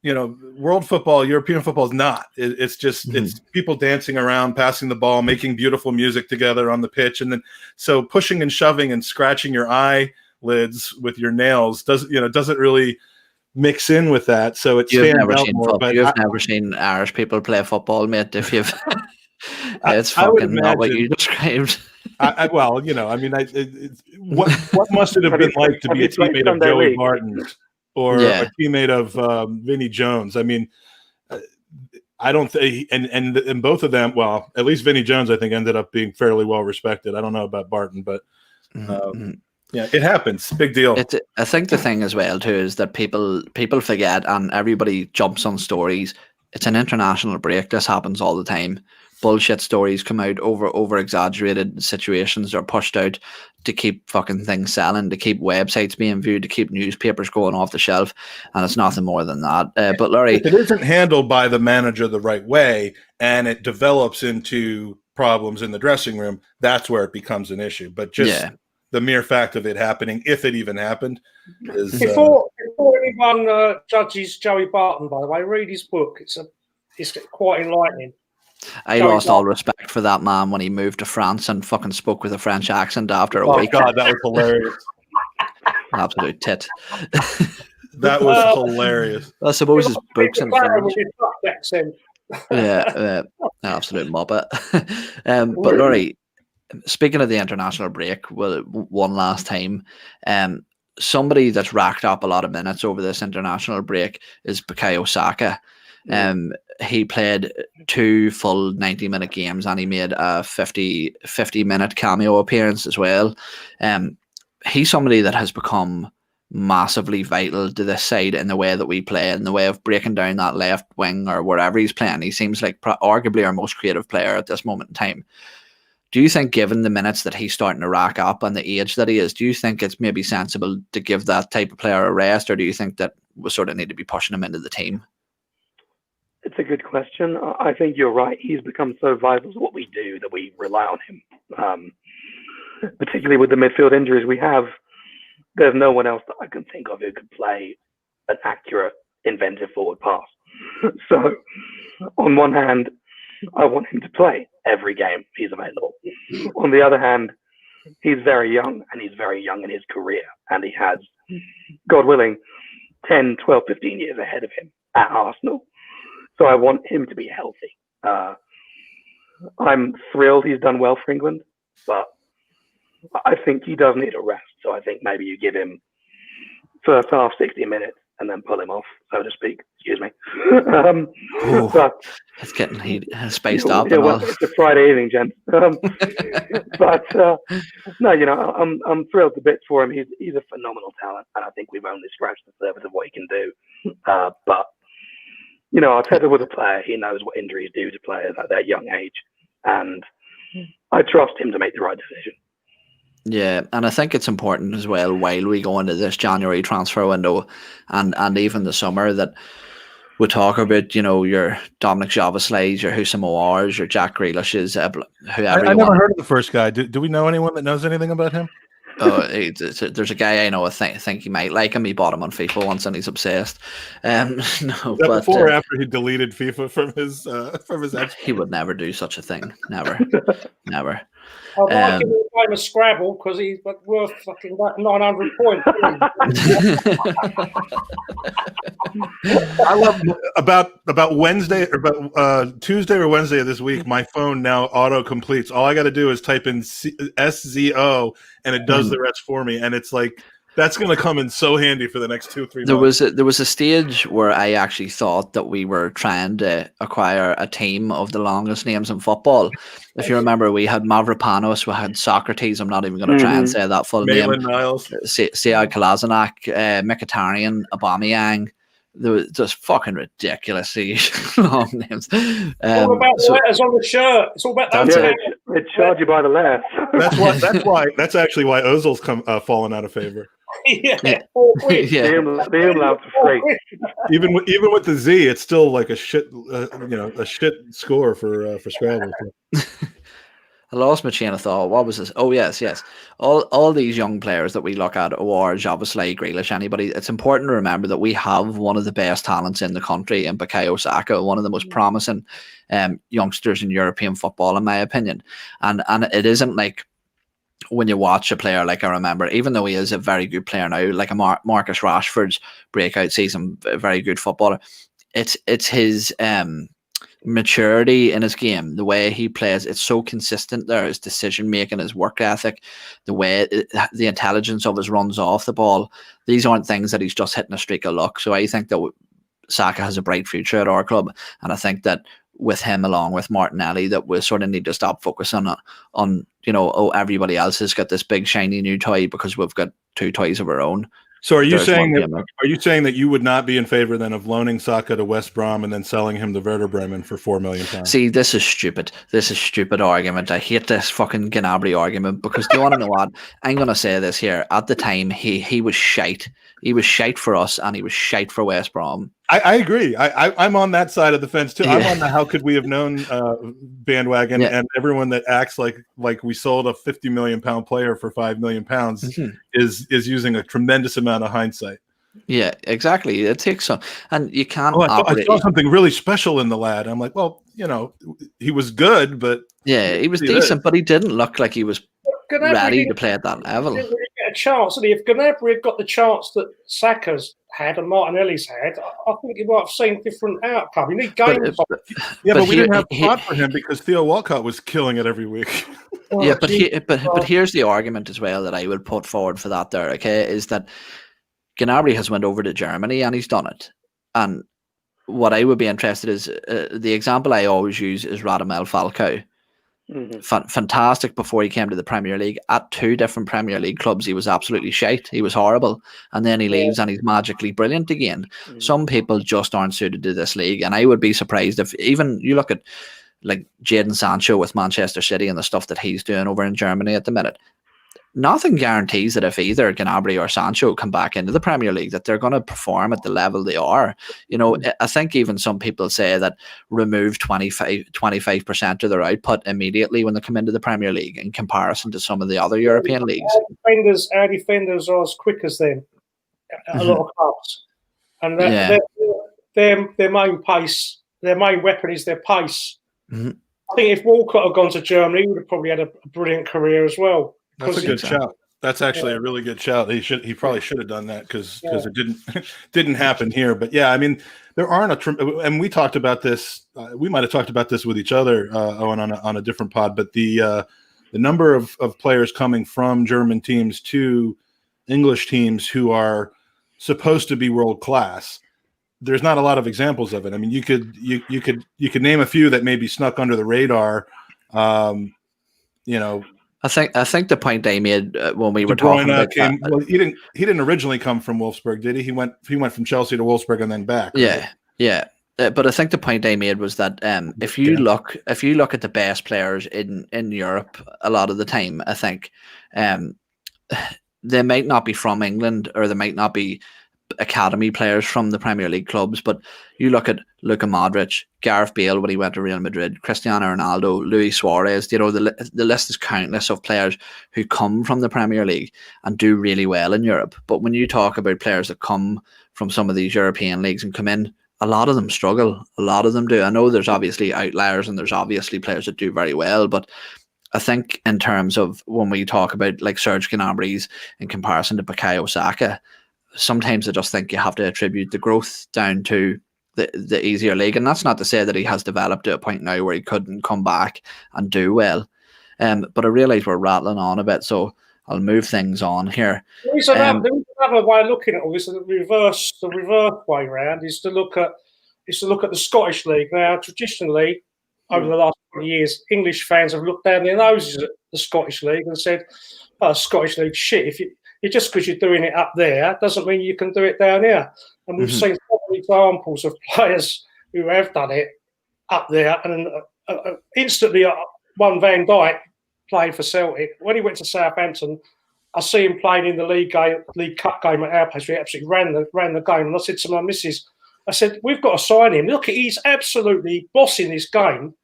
world football, European football is not. It's just, it's people dancing around, passing the ball, making beautiful music together on the pitch. And then, so pushing and shoving and scratching your eyelids with your nails doesn't really mix in with that, so it's you've never seen Irish people play football, mate. If you've, it's fucking not what you described. Well, you know, I mean, what must it have been like to be a teammate of Joey Barton's or a teammate of Vinnie Jones? I mean, I don't think, and both of them, well, at least Vinnie Jones, I think, ended up being fairly well respected. I don't know about Barton, but yeah, it happens. Big deal. I think the thing as well too is that people forget, and everybody jumps on stories. It's an international break. This happens all the time. Bullshit stories come out, over exaggerated situations are pushed out to keep fucking things selling, to keep websites being viewed, to keep newspapers going off the shelf, and it's nothing more than that. But Laurie, if it isn't handled by the manager the right way and it develops into problems in the dressing room, that's where it becomes an issue. But just the mere fact of it happening, if it even happened, is before anyone judges Joey Barton. By the way, read his book. It's quite enlightening. I lost all respect for that man when he moved to France and fucking spoke with a French accent after a week. Oh God, that was hilarious. Absolute tit. That was hilarious. I suppose his books in French. Accent. Absolute muppet. But Laurie, speaking of the international break, well, one last time, somebody that's racked up a lot of minutes over this international break is Bukayo Saka. He played 2 full 90-minute games and he made a 50-minute cameo appearance as well. He's somebody that has become massively vital to this side in the way that we play, in the way of breaking down that left wing or wherever he's playing. He seems like arguably our most creative player at this moment in time. Do you think, given the minutes that he's starting to rack up and the age that he is, do you think it's maybe sensible to give that type of player a rest, or do you think that we sort of need to be pushing him into the team? It's a good question. I think you're right. He's become so vital to what we do that we rely on him. Particularly with the midfield injuries we have, there's no one else that I can think of who could play an accurate, inventive forward pass. So, on one hand, I want him to play every game he's available. On the other hand, he's very young, and he's very young in his career, and he has, God willing, 10, 12, 15 years ahead of him at Arsenal. So I want him to be healthy. I'm thrilled he's done well for England, but I think he does need a rest. So I think maybe you give him first half 60 minutes and then pull him off, so to speak. Excuse me. But it's getting spaced up. It's a Friday evening, gents. But no, you know, I'm thrilled to bits for him. He's a phenomenal talent, and I think we've only scratched the surface of what he can do. But you know, Arteta was a player. He knows what injuries do to players at that young age, and I trust him to make the right decision. Yeah, and I think it's important as well, while we go into this January transfer window and even the summer, that we talk about, you know, your Dominic Szoboszlais, your Houssem Aouars, your Jack Grealishes, whoever. I never heard of the first guy. Do we know anyone that knows anything about him? Oh, there's a guy I know. I think you might like him. He bought him on FIFA once, and he's obsessed. No, but before or after he deleted FIFA from his app? He would never do such a thing. Never, never. I'd like him to play a Scrabble because he's worth fucking 900 points. I love about Wednesday or about Tuesday or Wednesday of this week. My phone now auto completes. All I got to do is type in SZO and it does the rest for me. And it's like, that's going to come in so handy for the next 2-3 months. There was a stage where I actually thought that we were trying to acquire a team of the longest names in football. If you remember, we had Mavropanos, we had Socrates. I'm not even going to try and say that full Maitland name. Niles, Sead Kolasinac, Mkhitaryan, Aubameyang. They were just fucking ridiculously long names. It's all about the letters on the shirt. It's all about that. They charge you by the letter. That's actually why Ozil's fallen out of favor. Yeah. Yeah. The umlaut for free. Even with the Z, it's still like a shit, a shit score for Scrabble. I lost my chain of thought. What was this? Oh, yes. All these young players that we look at, Aouar, Szoboszlai, Grealish, anybody, it's important to remember that we have one of the best talents in the country in Bukayo Saka, one of the most promising youngsters in European football, in my opinion. And it isn't like when you watch a player, like I remember, even though he is a very good player now, like a Marcus Rashford's breakout season, a very good footballer, it's his maturity in his game, the way he plays, it's so consistent there. His decision making, his work ethic, the way the intelligence of his runs off the ball. These aren't things that he's just hitting a streak of luck. So I think that Saka has a bright future at our club, and I think that with him along with Martinelli, that we sort of need to stop focusing on everybody else has got this big shiny new toy because we've got 2 toys of our own. So are you saying that you would not be in favor then of loaning Saka to West Brom and then selling him to Werder Bremen for £4 million? See, this is stupid. This is stupid argument. I hate this fucking Gnabry argument because do you want to know what? I'm going to say this here. At the time, he was shite. He was shite for us and he was shite for West Brom. I agree. I'm on that side of the fence too. Yeah. I'm on the how could we have known bandwagon, and everyone that acts like we sold a £50 million player for £5 million is using a tremendous amount of hindsight. Yeah, exactly. It takes some, and you can't. I saw something really special in the lad. I'm like, well, he was good, but yeah, he was decent, but he didn't look like he was ready to play at that level. Didn't really get a chance. If Gnabry had got the chance that Saka's had and Martinelli's had, I think he might have seen different outcome. You need games. But we didn't have a spot for him because Theo Walcott was killing it every week. Yeah, but here's the argument as well that I would put forward for that there, okay, is that Gnabry has went over to Germany and he's done it. And what I would be interested is, the example I always use is Radamel Falcao. Fantastic before he came to the Premier League. At 2 different Premier League clubs, he was absolutely shite. He was horrible. And then he leaves and he's magically brilliant again. Some people just aren't suited to this league. And I would be surprised if even you look at like Jadon Sancho with Manchester City and the stuff that he's doing over in Germany at the minute. Nothing guarantees that if either Gnabry or Sancho come back into the Premier League that they're going to perform at the level they are. I think even some people say that remove 25% of their output immediately when they come into the Premier League in comparison to some of the other European leagues. Our defenders are as quick as them at a lot of clubs. And their main pace, their main weapon is their pace. I think if Walcott had gone to Germany, he would have probably had a brilliant career as well. That's a good shout. That's actually a really good shout. He probably should have done that because it didn't happen here. But yeah, I mean, there aren't and we talked about this. We might have talked about this with each other, Owen, on a different pod. But the number of players coming from German teams to English teams who are supposed to be world class, there's not a lot of examples of it. I mean, you could name a few that maybe snuck under the radar. I think the point I made when we were talking about well, he didn't originally come from Wolfsburg, did he? He went from Chelsea to Wolfsburg and then back. Right? Yeah. But I think the point I made was that if you look at the best players in Europe, a lot of the time, I think they might not be from England or they might not be academy players from the Premier League clubs, but you look at Luka Modric, Gareth Bale when he went to Real Madrid, Cristiano Ronaldo, Luis Suarez, the list is countless of players who come from the Premier League and do really well in Europe. But when you talk about players that come from some of these European leagues and come in, a lot of them struggle. A lot of them do. I know there's obviously outliers and there's obviously players that do very well, but I think in terms of when we talk about like Serge Gnabry's in comparison to Bukayo Saka, sometimes I just think you have to attribute the growth down to the easier league. And that's not to say that he has developed to a point now where he couldn't come back and do well. But I realise we're rattling on a bit, so I'll move things on here. There's another way of looking at all this. The reverse way around is to look at the Scottish League. Now, traditionally, over the last 20 years, English fans have looked down their noses at the Scottish League and said, "Oh, Scottish League shit. Just because you're doing it up there doesn't mean you can do it down here." And we've seen so many examples of players who have done it up there. And instantly, one Van Dijk played for Celtic. When he went to Southampton, I see him playing in the League Cup game at our place. We absolutely ran the game. And I said to my missus, I said, "We've got to sign him. Look, he's absolutely bossing this game.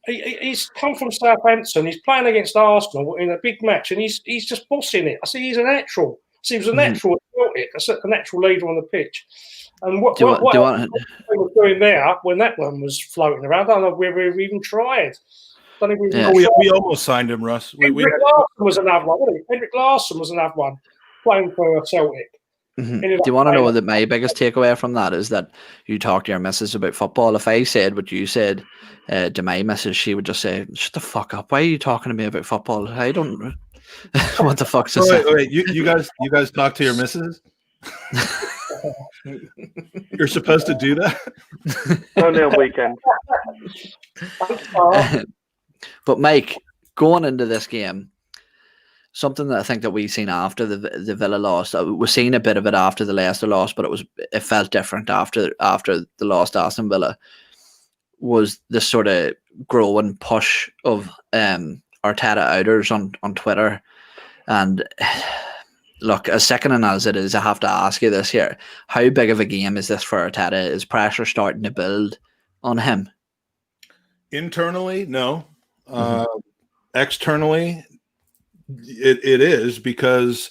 He's come from Southampton. He's playing against Arsenal in a big match, and he's just bossing it." I see he's a natural. He was a natural a natural leader on the pitch. And what he was doing there when that one was floating around, I don't know whether we even tried. We almost signed him, Russ. Henrik Larsson was another one, wasn't he? Henrik Larsson was another one playing for Celtic. Do you want to know that my biggest takeaway from that is that you talk to your missus about football? If I said what you said to my missus, she would just say, "Shut the fuck up! Why are you talking to me about football? I don't." What the fuck's this? Wait, you guys talk to your missus? You're supposed to do that? Only on weekends. But Mike, going into this game, something that I think that we've seen after the Villa loss, we've seen a bit of it after the Leicester loss, but it felt different after the loss to Aston Villa, was this sort of growing push of Arteta outers on Twitter. And look, as sickening as it is, I have to ask you this here. How big of a game is this for Arteta? Is pressure starting to build on him? Internally, no. Externally, it is, because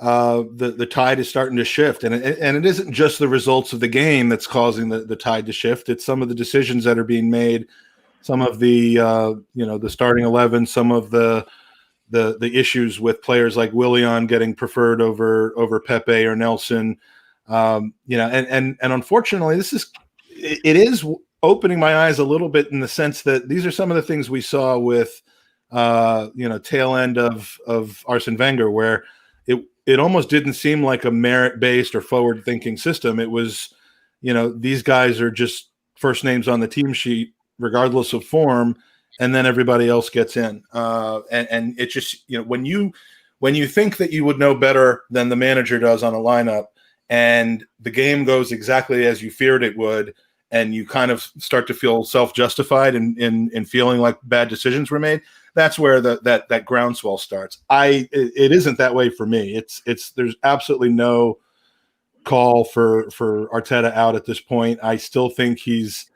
the tide is starting to shift, and it isn't just the results of the game that's causing the tide to shift. It's some of the decisions that are being made, some of the the starting 11, some of the issues with players like Willian getting preferred over Pepe or Nelson, and unfortunately, it is opening my eyes a little bit, in the sense that these are some of the things we saw with tail end of Arsene Wenger, where it almost didn't seem like a merit-based or forward-thinking system. It was, these guys are just first names on the team sheet, regardless of form, and then everybody else gets in. And it just, when you think that you would know better than the manager does on a lineup, and the game goes exactly as you feared it would, and you kind of start to feel self-justified in feeling like bad decisions were made, that's where that groundswell starts. It isn't that way for me. There's absolutely no call for Arteta out at this point. I still think he's,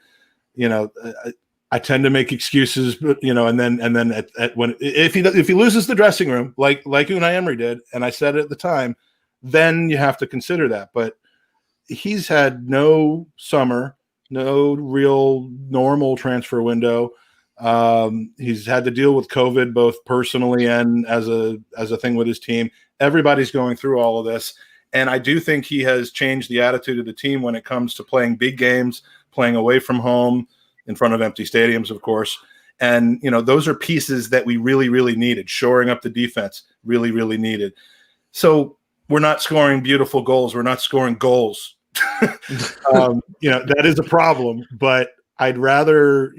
I tend to make excuses, but and then if he loses the dressing room like Unai Emery did, and I said it at the time, then you have to consider that. But he's had no summer, no real normal transfer window. He's had to deal with COVID, both personally and as a thing with his team. Everybody's going through all of this. And I do think he has changed the attitude of the team when it comes to playing big games, playing away from home, in front of empty stadiums, of course. And, those are pieces that we really, really needed. Shoring up the defense, really, really needed. So we're not scoring beautiful goals. We're not scoring goals. That is a problem, but I'd rather,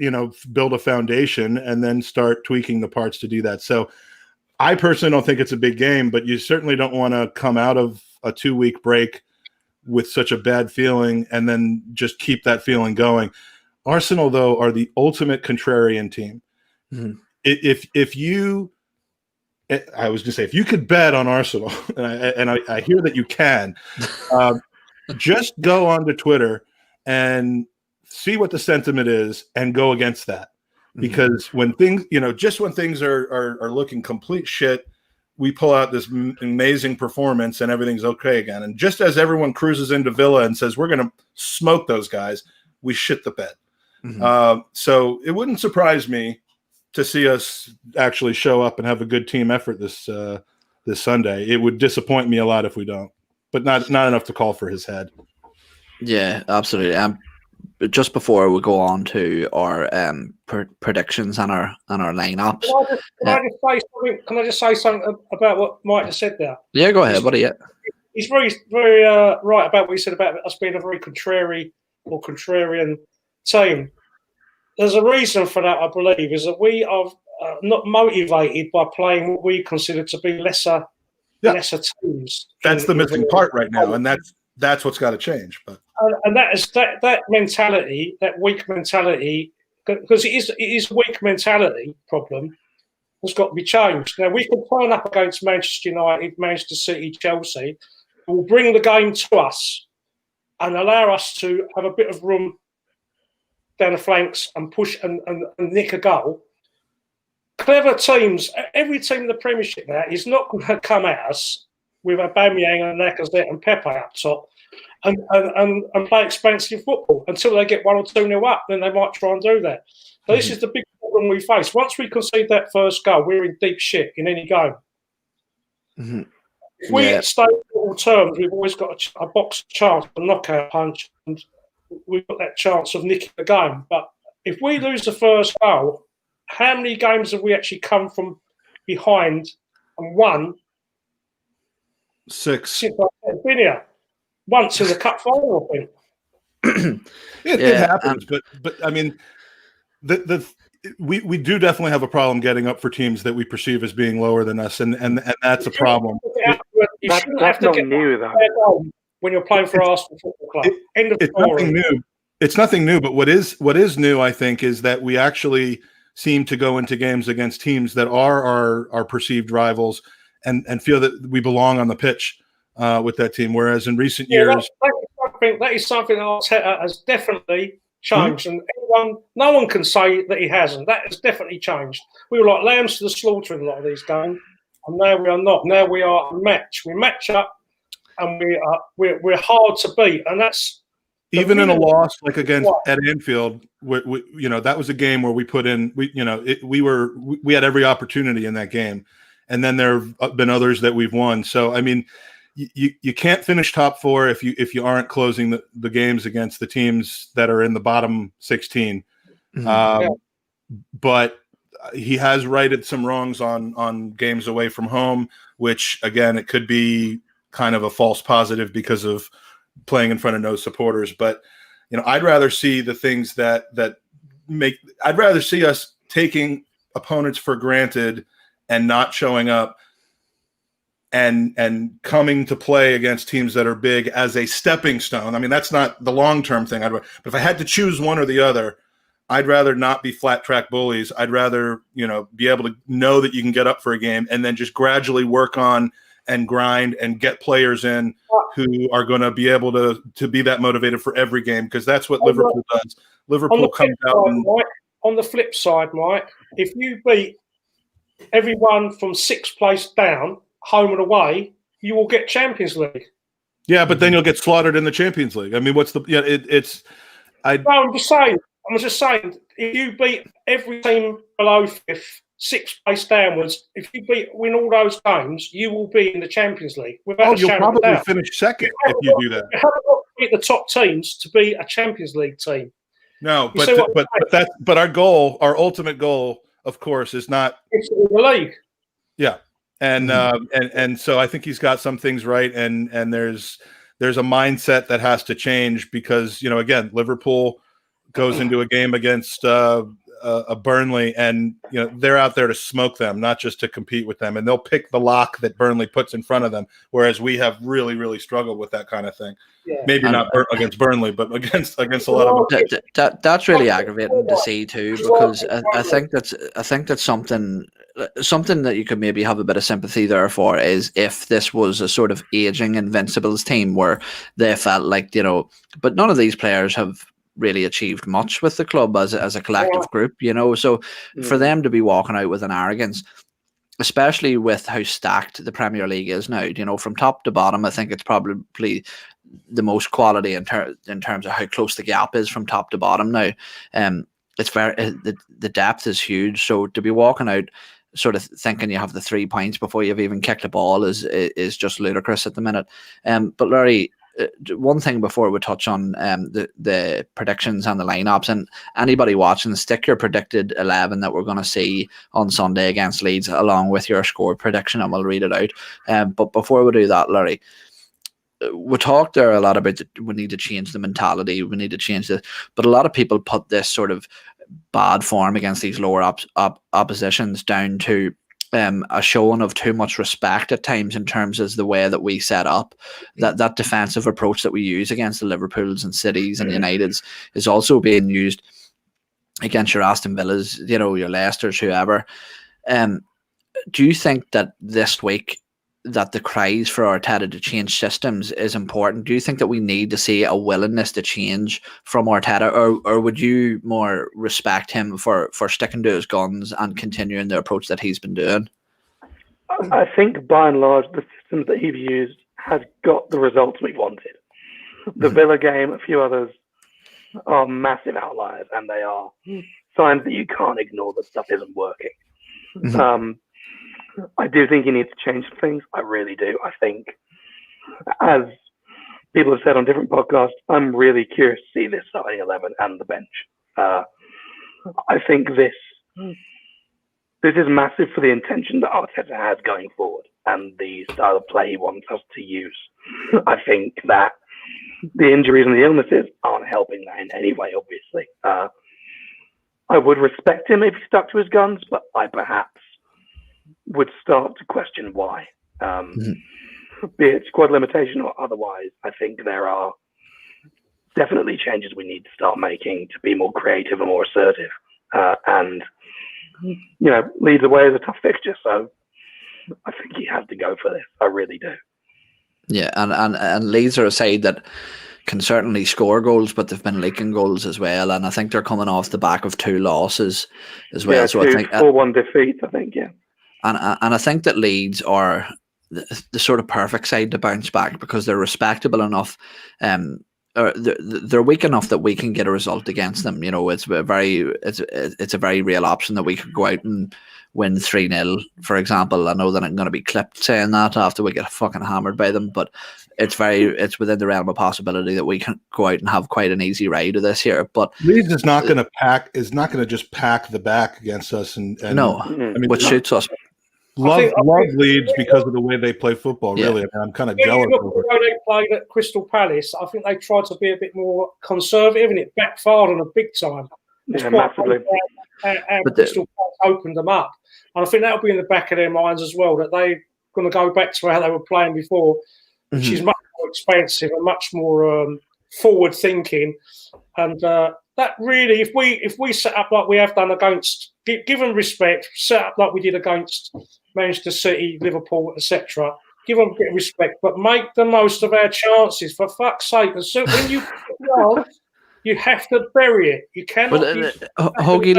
build a foundation and then start tweaking the parts to do that. So I personally don't think it's a big game, but you certainly don't want to come out of a 2-week break with such a bad feeling and then just keep that feeling going. Arsenal, though, are the ultimate contrarian team. Mm-hmm. If you could bet on Arsenal, and I hear that you can, just go onto Twitter and see what the sentiment is and go against that. Because when things, just when things are looking complete shit, we pull out this amazing performance and everything's okay again. And just as everyone cruises into Villa and says, we're going to smoke those guys, we shit the bed. Mm-hmm. So it wouldn't surprise me to see us actually show up and have a good team effort this Sunday. It would disappoint me a lot if we don't, but not enough to call for his head. Yeah, absolutely. Just before we go on to our predictions and our lineups, can I just say something about what Mike just said there? Yeah, go ahead, buddy. Yeah. He's very, very right about what he said about us being a very contrarian team. There's a reason for that, I believe, is that we are not motivated by playing what we consider to be lesser teams. That's the missing part right now, and that's what's got to change. But and that mentality, that weak mentality, because it is weak mentality problem, has got to be changed. Now we can turn up against Manchester United, Manchester City, Chelsea, who will bring the game to us and allow us to have a bit of room down the flanks and push and nick a goal. Clever teams, every team in the Premiership now is not going to come at us with Aubameyang and Lacazette and Pepe up top and play expensive football until they get 1 or 2-0 up. Then they might try and do that. So this is the big problem we face. Once we concede that first goal, we're in deep shit in any game. Mm-hmm. If we stay in all terms, we've always got a box chance, a knockout punch, and we've got that chance of nicking the game. But if we lose the first goal, how many games have we actually come from behind and won? 6. Since I've been here. Once in the cup final, I think. It happens, but I mean, we do definitely have a problem getting up for teams that we perceive as being lower than us, and that's a problem. You shouldn't have to get new, though. When you're playing for Arsenal Football Club. End of it's story. Nothing new. It's nothing new, but what is new, I think, is that we actually seem to go into games against teams that are our perceived rivals and feel that we belong on the pitch with that team. Whereas in recent years, that is something that Arteta has definitely changed, and no one can say that he hasn't. That has definitely changed. We were like lambs to the slaughter in a lot of these games, and now we are not. Now we are a match. We match up, and we're hard to beat, and that's even in a loss like against at Anfield. We that was a game where we put in. We had every opportunity in that game, and then there have been others that we've won. So I mean. You can't finish top 4 if you aren't closing the games against the teams that are in the bottom 16. But he has righted some wrongs on games away from home, which again it could be kind of a false positive because of playing in front of no supporters. But I'd rather see the things that I'd rather see us taking opponents for granted and not showing up. And coming to play against teams that are big as a stepping stone. I mean, that's not the long-term thing. But if I had to choose one or the other, I'd rather not be flat track bullies. I'd rather, be able to know that you can get up for a game and then just gradually work on and grind and get players in who are going to be able to be that motivated for every game, because that's what Liverpool does. Liverpool comes out. On the flip side, Mike, if you beat everyone from 6th place down, home and away, you will get Champions League. Yeah, but then you'll get slaughtered in the Champions League. I mean, what's the? Yeah, it's. I'm just saying. If you beat every team below 5th, 6th place downwards, if you win all those games, you will be in the Champions League. You'll probably finish second if you do that. You haven't got to beat the top teams to be a Champions League team. No, but our ultimate goal, of course, is not. It's in the league. Yeah. And so I think he's got some things right, and there's a mindset that has to change because again, Liverpool goes into a game against a Burnley, and they're out there to smoke them, not just to compete with them, and they'll pick the lock that Burnley puts in front of them. Whereas we have really, really struggled with that kind of thing. Yeah. Maybe not against Burnley, but against a lot of them. That's really aggravating to see too, because I think that's something that you could maybe have a bit of sympathy there for is if this was a sort of aging Invincibles team where they felt like, but none of these players have really achieved much with the club as a collective group, so for them to be walking out with an arrogance, especially with how stacked the Premier League is now, from top to bottom, I think it's probably the most quality in terms of how close the gap is from top to bottom now. It's the depth is huge, so to be walking out sort of thinking you have the 3 points before you've even kicked a ball is just ludicrous at the minute. But Laurie, one thing before we touch on the predictions and the lineups, and anybody watching, stick your predicted 11 that we're going to see on Sunday against Leeds along with your score prediction, and we'll read it out. But before we do that, Laurie, we talked there a lot about we need to change the mentality, we need to change this, but a lot of people put this sort of bad form against these lower oppositions down to a showing of too much respect at times in terms of the way that we set up. That defensive approach that we use against the Liverpools and Cities and Uniteds is also being used against your Aston Villas, your Leicesters, whoever. Do you think that this week that the cries for Arteta to change systems is important? Do you think that we need to see a willingness to change from Arteta, or would you more respect him for sticking to his guns and continuing the approach that he's been doing? I think by and large the systems that he's used has got the results we wanted. The Villa game, a few others are massive outliers, and they are signs that you can't ignore that stuff isn't working. I do think he needs to change some things. I really do. I think, as people have said on different podcasts, I'm really curious to see this starting 11 and the bench. I think this is massive for the intention that Arteta has going forward and the style of play he wants us to use. I think that the injuries and the illnesses aren't helping that in any way, obviously. I would respect him if he stuck to his guns, but I perhaps would start to question why. Be it squad limitation or otherwise, I think there are definitely changes we need to start making to be more creative and more assertive. And, Leeds away is a tough fixture, so I think he has to go for this. I really do. Yeah, and Leeds are a side that can certainly score goals, but they've been leaking goals as well. And I think they're coming off the back of 2 losses as well. Yeah, so I think 4-1 defeats, I think, yeah. And I think that Leeds are the sort of perfect side to bounce back because they're respectable enough. Or they're weak enough that we can get a result against them. It's a very real option that we could go out and win 3-0, for example. I know that I'm going to be clipped saying that after we get fucking hammered by them, but it's within the realm of possibility that we can go out and have quite an easy ride of this here. But Leeds is not going to just pack the back against us and no, which suits us. Love Leeds because of the way they play football. Yeah. Really, I'm kind of jealous of it. When they played at Crystal Palace, I think they tried to be a bit more conservative, and it backfired on them big time. Yeah, massively. But Crystal Palace opened them up, and I think that'll be in the back of their minds as well, that they're going to go back to how they were playing before, which is much more expensive and much more forward thinking. And that really, if we set up like we have done against, give them respect, set up like we did against Manchester City, Liverpool, etc. Give them a bit of respect, but make the most of our chances. For fuck's sake, so when you you have to bury it. You cannot. Hoggy,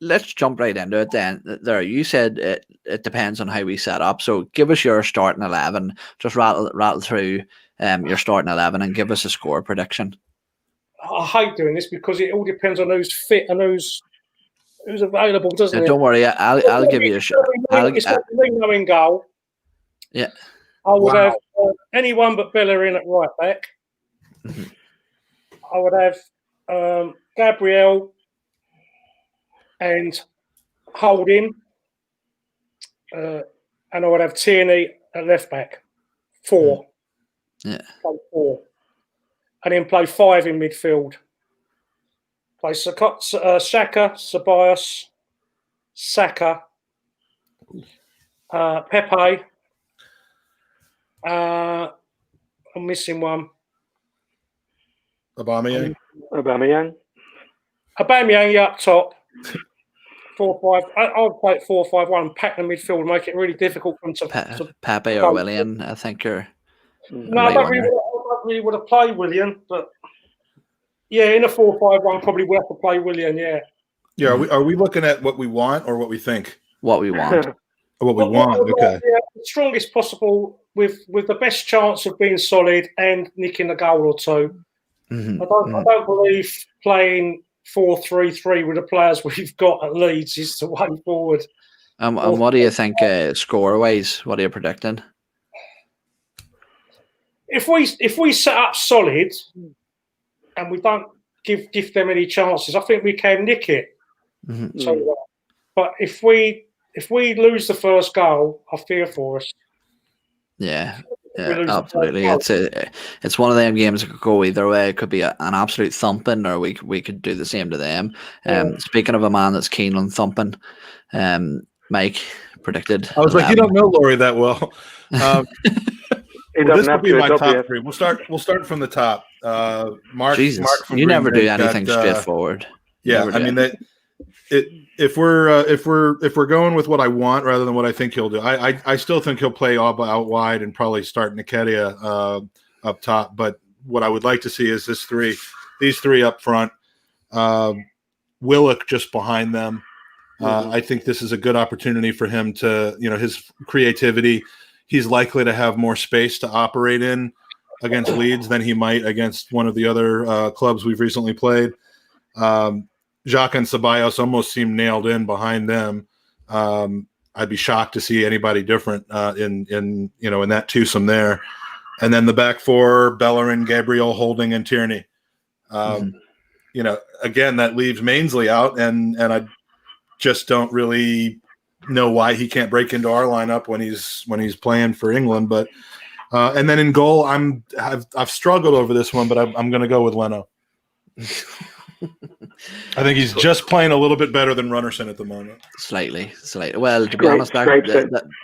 let's jump right into it then. There, you said it depends on how we set up. So give us your starting 11. Just rattle through your starting 11 and give us a score prediction. I hate doing this because it all depends on who's fit and who's available, doesn't it? Don't worry, I'll give you a shot. It's got Lino in goal. Yeah. I would have anyone but Bellerin at right back. Mm-hmm. I would have Gabriel and Holding. And I would have Tierney at left back. 4. Yeah. Play 4. And then play 5 in midfield. Play Saka, Ceballos, Saka, Pepe. I'm missing one. Aubameyang, yeah, up top. 4-5. I would play it 4-5-1. Pack the midfield, make it really difficult for them to Pepe or Willian. I think you're. No, I don't really want to play Willian, but yeah, in a 4-5-1, probably we'll have to play Willian. Yeah. Yeah. Are we looking at what we want or what we think? What we want. What we want. Okay. Yeah, the strongest possible with the best chance of being solid and nicking a goal or two. Mm-hmm. I don't believe playing 4-3-3 with the players we've got at Leeds is the way forward. And what do you think score-wise? What are you predicting? If we set up solid and we don't give them any chances, I think we can nick it. Mm-hmm. So, but if we lose the first goal, I fear for us. Yeah, absolutely. It's one of them games that could go either way. It could be an absolute thumping, or we could do the same to them. Speaking of a man that's keen on thumping, Mike predicted. I was 11. Like, you don't know Laurie that well. This will be my top 3. We'll start from the top. Mark. Jesus, Mark from you never do Green anything straightforward. Yeah, I mean if we're going with what I want rather than what I think he'll do, I still think he'll play all out wide and probably start Nketiah up top. But what I would like to see is these three up front, Willock just behind them. I think this is a good opportunity for him to, his creativity. He's likely to have more space to operate in against Leeds than he might against one of the other clubs we've recently played. Xhaka and Ceballos almost seem nailed in behind them. I'd be shocked to see anybody different in that twosome there. And then the back four: Bellerin, Gabriel, Holding, and Tierney. Again, that leaves Mainsley out, and I just don't really know why he can't break into our lineup when he's playing for England. But and then in goal, I've struggled over this one, but I'm going to go with Leno. I think he's just playing a little bit better than Runnerson at the moment. Slightly. Well, to be honest,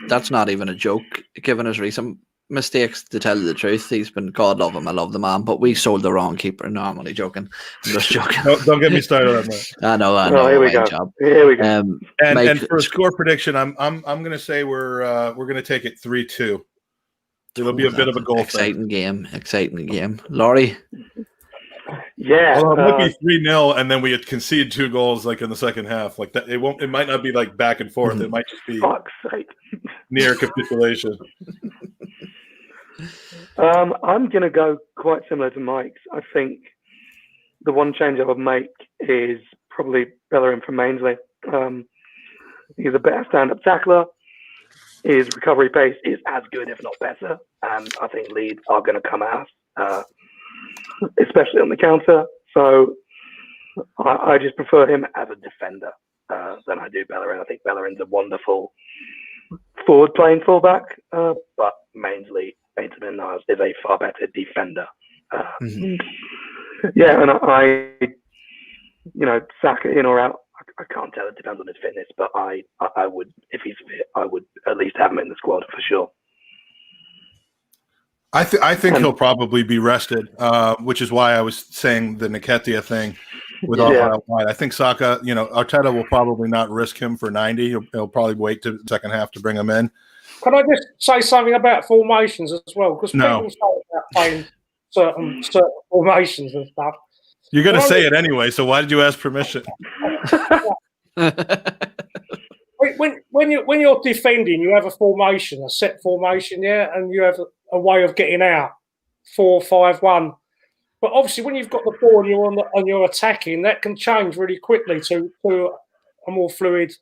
that's not even a joke, given his recent mistakes, to tell you the truth. He's been, God love him, I love the man, but we sold the wrong keeper. No, I'm only joking. I'm just joking. Don't get me started on that. I know. Here we go. Job. Here we go. And for a score prediction, I'm going to say we're going to take it 3-2. It'll be a bit of a goal. Exciting game. Laurie. Yeah. Well, it might be 3-0, and then we concede 2 goals like in the second half. Like that, it might not be like back and forth. It might just be near capitulation. I'm going to go quite similar to Mike's. I think the one change I would make is probably Bellerin from Mainsley. He's a better stand-up tackler. His recovery pace is as good, if not better. And I think Leeds are going to come out, especially on the counter. So I just prefer him as a defender than I do Bellerin. I think Bellerin's a wonderful forward-playing fullback, but Mainsley, Bateman Niles, is a far better defender. Yeah, and Saka in or out, I can't tell. It depends on his fitness, but I would, if he's fit, I would at least have him in the squad for sure. I think he'll probably be rested, which is why I was saying the Nketiah thing with all wide. I think Saka, Arteta will probably not risk him for 90. He'll probably wait to the second half to bring him in. Can I just say something about formations as well? Because people say about playing certain formations and stuff. You're going to say it anyway, so why did you ask permission? When you're defending, you have a formation, a set formation, and you have a way of getting out, 4-5-1. But obviously, when you've got the ball and you're attacking, that can change really quickly to a more fluid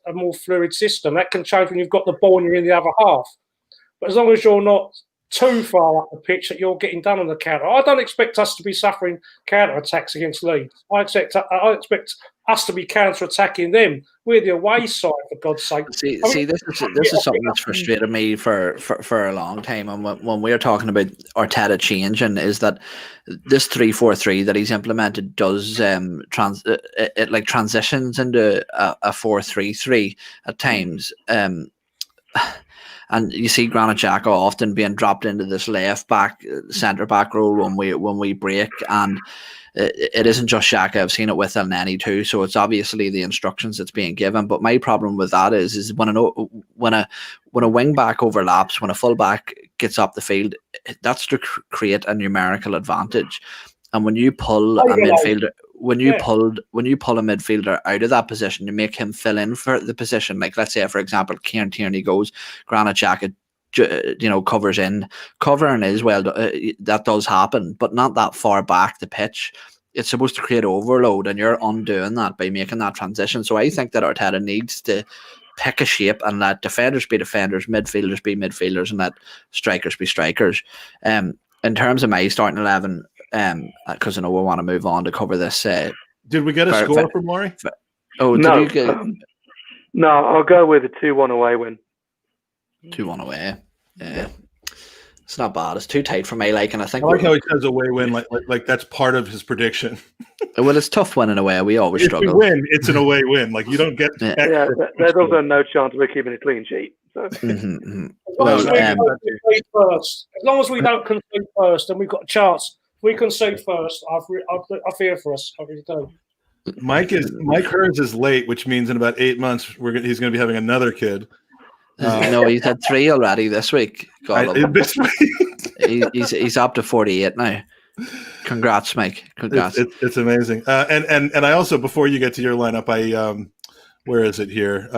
system. That can change when you've got the ball and you're in the other half. But as long as you're not too far up the pitch that you're getting done on the counter, I don't expect us to be suffering counter attacks against Leeds. I expect us to be counter attacking them. We're the away side, for God's sake. See, this is something that's frustrated me for a long time. And when we're talking about Arteta changing, is that this 3-4-3 that he's implemented does transitions into a 4-3-3 at times. And you see Granit Xhaka often being dropped into this left back, centre back role when we break, and it isn't just Xhaka. I've seen it with El Neni too. So it's obviously the instructions that's being given. But my problem with that is when a wing back overlaps, when a full back gets up the field, that's to create a numerical advantage. And when you pull a midfielder. When you pull a midfielder out of that position, you make him fill in for the position. Like, let's say, for example, Kieran Tierney goes, Granit Xhaka, covers in. Covering is, well, that does happen, but not that far back the pitch. It's supposed to create overload, and you're undoing that by making that transition. So I think that Arteta needs to pick a shape and let defenders be defenders, midfielders be midfielders, and let strikers be strikers. In terms of my starting 11, because I know we want to move on to cover this. Did we get a score from Laurie? No, I'll go with a 2-1 away win. 2-1 away. Yeah. It's not bad. It's too tight for me. And I think I like how he says away win, like that's part of his prediction. Well, it's tough winning away. We always struggle. If you win, it's an away win. Like, you don't get. Yeah, there's also no chance we're keeping a clean sheet. So. As long as we don't concede first, then we've got a chance. If we concede first, I fear for us. I really do. Mike Hers is late, which means in about 8 months he's going to be having another kid. No, he's had 3 already this week. This week. He's up to 48 now. Congrats, Mike. Congrats. It's amazing. And I also, before you get to your lineup, where is it here?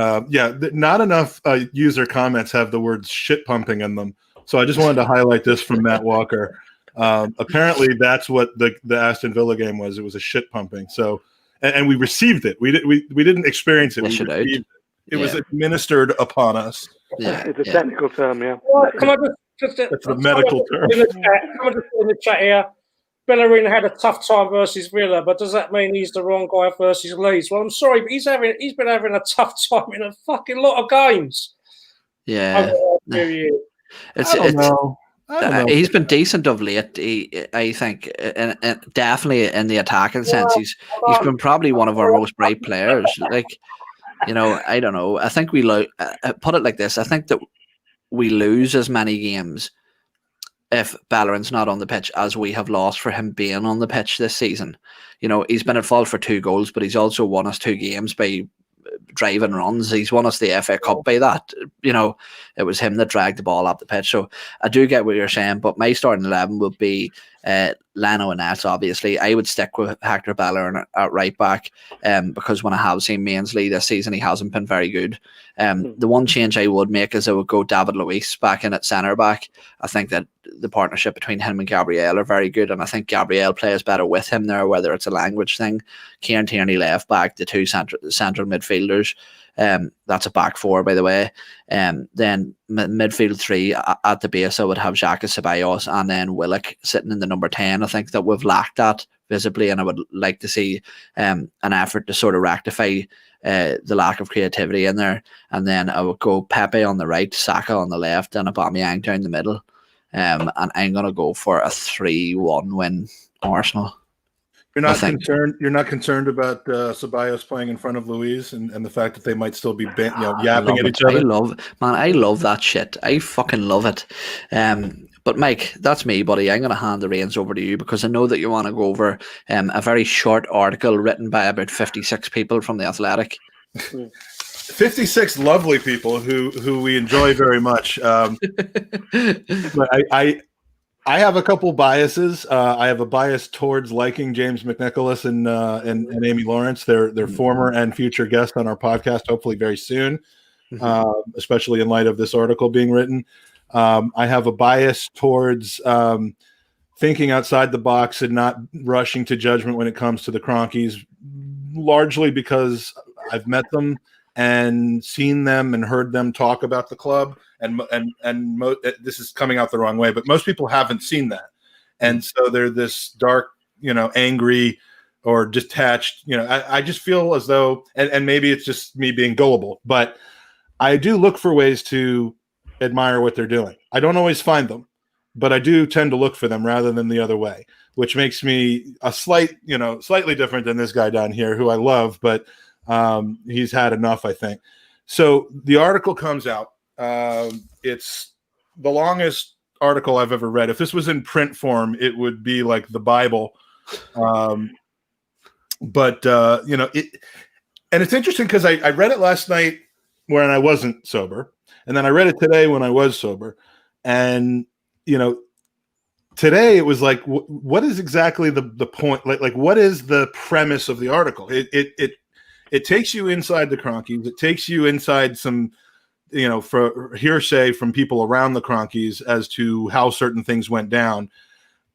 Not enough user comments have the words shit pumping in them. So I just wanted to highlight this from Matt Walker. Apparently that's what the Aston Villa game was. It was a shit pumping. So, and we received it. We didn't experience it. We received it. It was administered upon us. Yeah, It's a technical term, yeah. Well, can I just That's the medical term. Can I just put in the chat here? Bellerin had a tough time versus Villa, but does that mean he's the wrong guy versus Leeds? Well, I'm sorry, but he's been having a tough time in a fucking lot of games. Yeah. I don't know. He's been decent of late. I think, and definitely in the attacking sense, he's been probably one of our most bright players. Like, you know, I don't know. I think we put it like this. I think that we lose as many games if Bellerin's not on the pitch as we have lost for him being on the pitch this season. You know, he's been at fault for 2 goals, but he's also won us 2 games by driving runs. He's won us the FA Cup by that. You know, it was him that dragged the ball up the pitch. So I do get what you're saying, but my starting 11 would be Leno and Nets, obviously. I would stick with Hector Bellerin at right back because when I have seen Mainsley this season, he hasn't been very good. The one change I would make is I would go David Luiz back in at centre back. I think that the partnership between him and Gabriel are very good, and I think Gabriel plays better with him there, whether it's a language thing. Kieran Tierney left back, the 2 central midfielders. That's a back 4, by the way. Then midfield 3 at the base, I would have Xhaka, Ceballos, and then Willock sitting in the number 10. I think that we've lacked that visibly, and I would like to see an effort to sort of rectify the lack of creativity in there. And then I would go Pepe on the right, Saka on the left, and Aubameyang down the middle. And I'm going to go for a 3-1 win, Arsenal. You're not concerned. You're not concerned about Ceballos playing in front of Luiz and the fact that they might still be yapping at each other. I love that shit. I fucking love it. But Mike, that's me, buddy. I'm going to hand the reins over to you because I know that you want to go over a very short article written by about 56 people from The Athletic. 56 lovely people who we enjoy very much. But I have a couple biases. I have a bias towards liking James McNicholas and Amy Lawrence. They're former and future guests on our podcast, hopefully very soon, especially in light of this article being written. I have a bias towards thinking outside the box and not rushing to judgment when it comes to the Cronkies, largely because I've met them and seen them and heard them talk about the club. And this is coming out the wrong way, but most people haven't seen that. And so they're this dark, angry or detached, I just feel as though, and maybe it's just me being gullible, but I do look for ways to admire what they're doing. I don't always find them, but I do tend to look for them rather than the other way, which makes me a slightly different than this guy down here who I love, but he's had enough, I think. So the article comes out. It's the longest article I've ever read. If this was in print form, it would be like the Bible. And it's interesting because I read it last night when I wasn't sober, and then I read it today when I was sober. And, today it was like, what is exactly the point? Like, what is the premise of the article? It takes you inside the Cronkies. It takes you inside some, for hearsay from people around the Cronkies as to how certain things went down.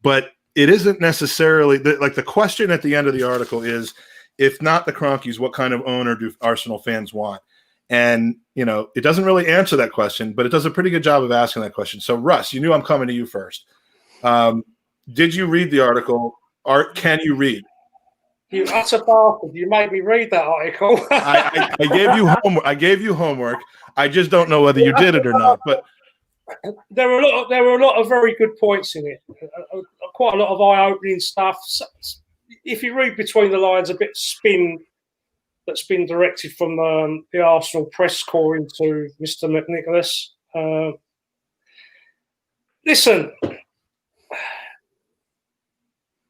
But it isn't necessarily the question at the end of the article is, if not the Cronkies, what kind of owner do Arsenal fans want? And, it doesn't really answer that question, but it does a pretty good job of asking that question. So, Russ, you knew I'm coming to you first. Did you read the article? Can you read? You utter bastard! You made me read that article. I gave you homework. I gave you homework. I just don't know whether you did it or not. But there were a lot of very good points in it. Quite a lot of eye-opening stuff. If you read between the lines, a bit of spin that's been directed from the Arsenal press corps into Mr. McNicholas. Listen.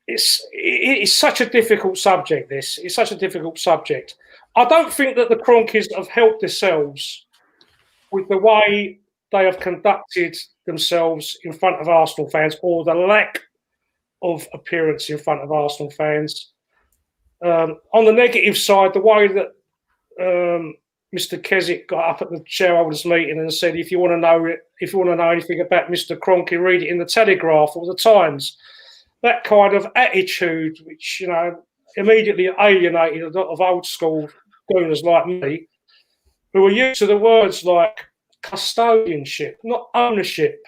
It's such a difficult subject, this. It's such a difficult subject. I don't think that the Cronkies have helped themselves with the way they have conducted themselves in front of Arsenal fans, or the lack of appearance in front of Arsenal fans. On the negative side, the way that Mr. Keswick got up at the shareholders' meeting and said, if you want to know anything about Mr. Kroenke, read it in the Telegraph or the Times. That kind of attitude, which, immediately alienated a lot of old school Gooners like me, who are used to the words like custodianship, not ownership.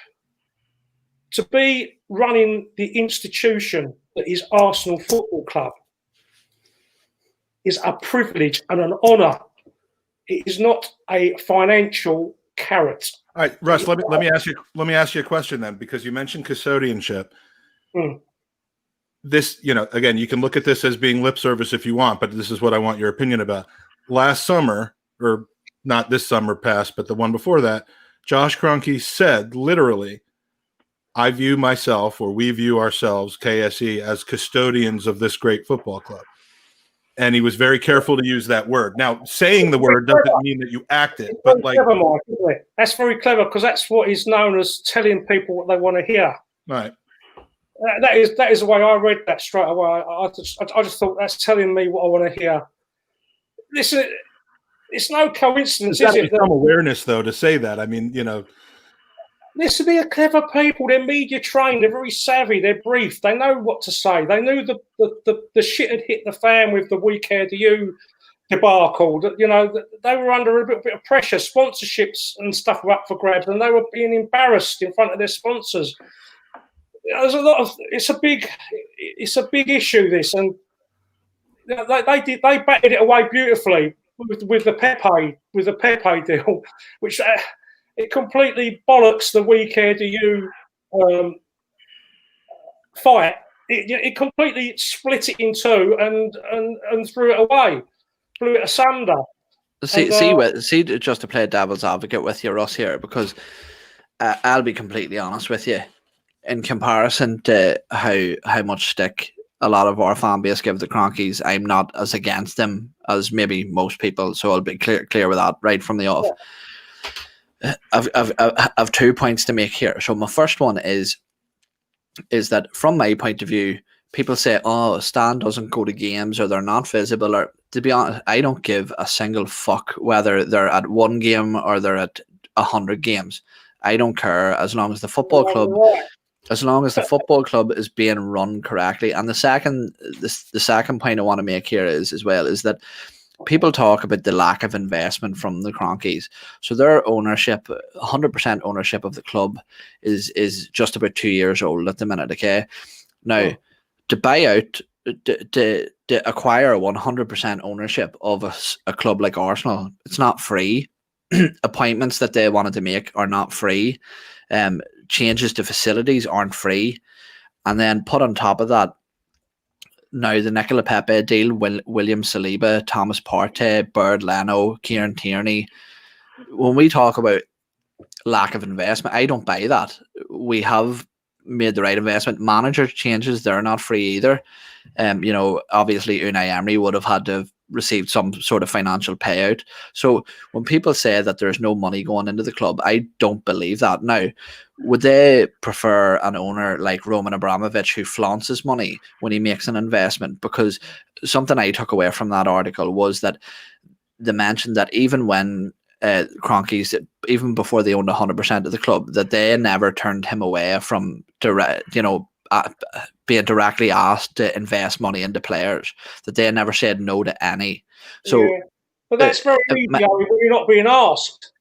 To be running the institution that is Arsenal Football Club is a privilege and an honour. It is not a financial carrot. All right, Russ. Let me ask you a question then, because you mentioned custodianship. This, again, you can look at this as being lip service if you want, but this is what I want your opinion about. Last summer, or not this summer past, but the one before that, Josh Kroenke said literally, I view myself, or we view ourselves, KSE, as custodians of this great football club. And he was very careful to use that word. Now, saying the word doesn't mean that you act it, but like clever, Mike, isn't it? That's very clever, because that's what is known as telling people what they want to hear. Right. That is the way I read that straight away. I just thought that's telling me what I want to hear. Listen, it's no coincidence, is it? Some awareness, though, to say that. I mean, Listen, they're clever people. They're media trained. They're very savvy. They're brief. They know what to say. They knew the shit had hit the fan with the We Care Do You debacle. They were under a bit of pressure. Sponsorships and stuff were up for grabs, and they were being embarrassed in front of their sponsors. There's a lot of. It's a big issue. This, and they batted it away beautifully with the Pepe deal, which. It completely bollocks the We Care Do You fight. It completely split it in two and threw it away, blew it asunder. See, just to play devil's advocate with you, Ross, here, because I'll be completely honest with you. In comparison to how much stick a lot of our fan base give the Kroenkes, I'm not as against them as maybe most people. So I'll be clear with that right from the off. Yeah. I've 2 points to make here. So my first one is that from my point of view, people say, "Oh, Stan doesn't go to games, or they're not visible." Or, to be honest, I don't give a single fuck whether they're at one game or they're at 100 games. I don't care as long as the football club, is being run correctly. And the second point I want to make here is that people talk about the lack of investment from the Kroenkes. So their ownership, 100% ownership of the club, is just about 2 years old at the minute. Okay, now to buy out, to acquire 100% ownership of a club like Arsenal, it's not free. Appointments that they wanted to make are not free. Changes to facilities aren't free, and then put on top of that, now the Nicola Pepe deal, William Saliba, Thomas Partey, Bird Leno, Kieran Tierney. When we talk about lack of investment, I don't buy that. We have made the right investment. Manager changes, they're not free either. Obviously Unai Emery would have had to have received some sort of financial payout. So when people say that there's no money going into the club, I don't believe that. Now, would they prefer an owner like Roman Abramovich who flaunts his money when he makes an investment? Because something I took away from that article was that they mentioned that even when Kroenkes, even before they owned 100% of the club, that they never turned him away from being directly asked to invest money into players, that they never said no to any. So, yeah. But that's very easy when you're not being asked.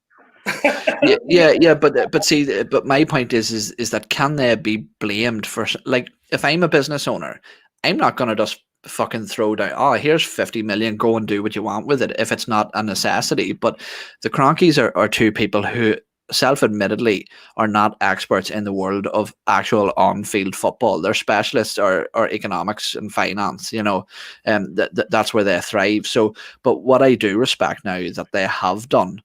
But my point is that can they be blamed for, like, if I'm a business owner, I'm not going to just fucking throw down, oh, here's 50 million, go and do what you want with it if it's not a necessity. But the Kroenkes are two people who self-admittedly are not experts in the world of actual on-field football. They're specialists or economics and finance, and that's where they thrive. So, but what I do respect now that they have done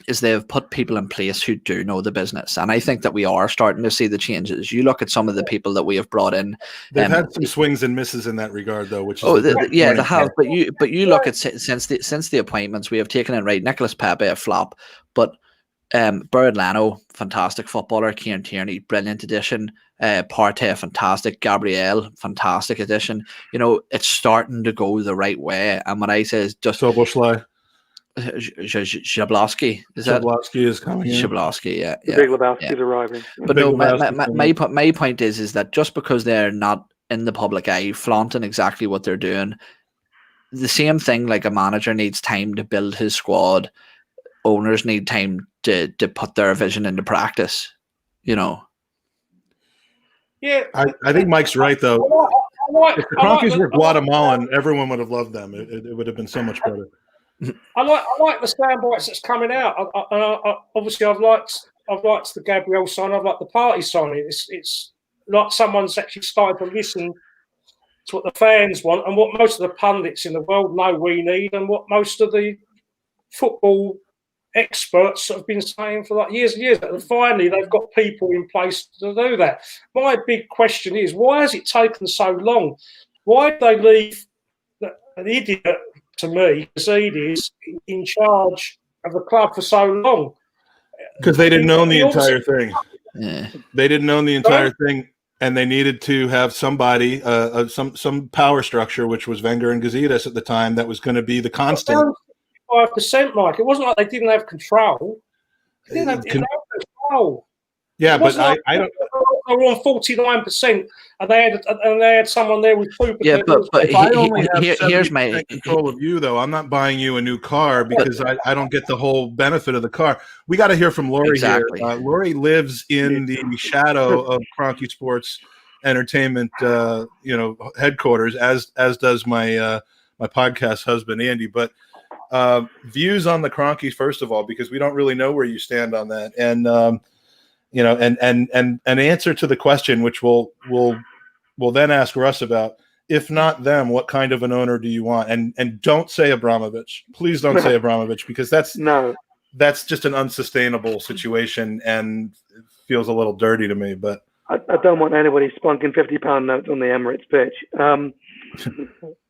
is they've put people in place who do know the business. And I think that we are starting to see the changes. You look at some of the people that we have brought in. They've had some swings and misses in that regard, though, which is they have. But you look at since the appointments, we have taken in, right, Nicolas Pepe, a flop, but Bird Leno, fantastic footballer. Kieran Tierney, brilliant addition. Partey, fantastic. Gabriel, fantastic addition. It's starting to go the right way. And what I say is just Soboslai. Jablowski is coming. Jablowski, yeah. The Big Lebowski's arriving. But no, my point is that just because they're not in the public eye flaunting exactly what they're doing, the same thing like a manager needs time to build his squad. owners need time to put their vision into practice. Yeah, I think Mike's right though. If the Cronkies were Guatemalan, everyone would have loved them. It would have been so much better. I like the sound bites that's coming out. Obviously, I've liked the Gabriel sign. I've liked the Partey sign. It's like someone's actually started to listen to what the fans want and what most of the pundits in the world know we need, and what most of the football experts have been saying for like years and years. And finally, they've got people in place to do that. My big question is, why has it taken so long? Why did they leave an idiot, to me, Zidis, in charge of the club for so long? Because they didn't own the entire thing. Yeah. They didn't own the entire thing, and they needed to have somebody, some power structure, which was Wenger and Gazidis at the time, that was going to be the constant. 5%, Mike. It wasn't like they didn't have control. They didn't have control. Yeah, but I don't. They were on 49%, and they had someone there with 2%. Yeah, but If I only have here's my control of you, though. I'm not buying you a new car because I don't get the whole benefit of the car. We got to hear from Laurie Exactly. here. Laurie lives in the shadow of Cronky Sports Entertainment, headquarters, as does my my podcast husband Andy. But views on the Cronkies, first of all, because we don't really know where you stand on that, and and an answer to the question, which we'll then ask Russ about. If not them, what kind of an owner do you want? And don't say Abramovich. Please don't say Abramovich, because that's just an unsustainable situation and it feels a little dirty to me. But I don't want anybody spunking £50 notes on the Emirates pitch.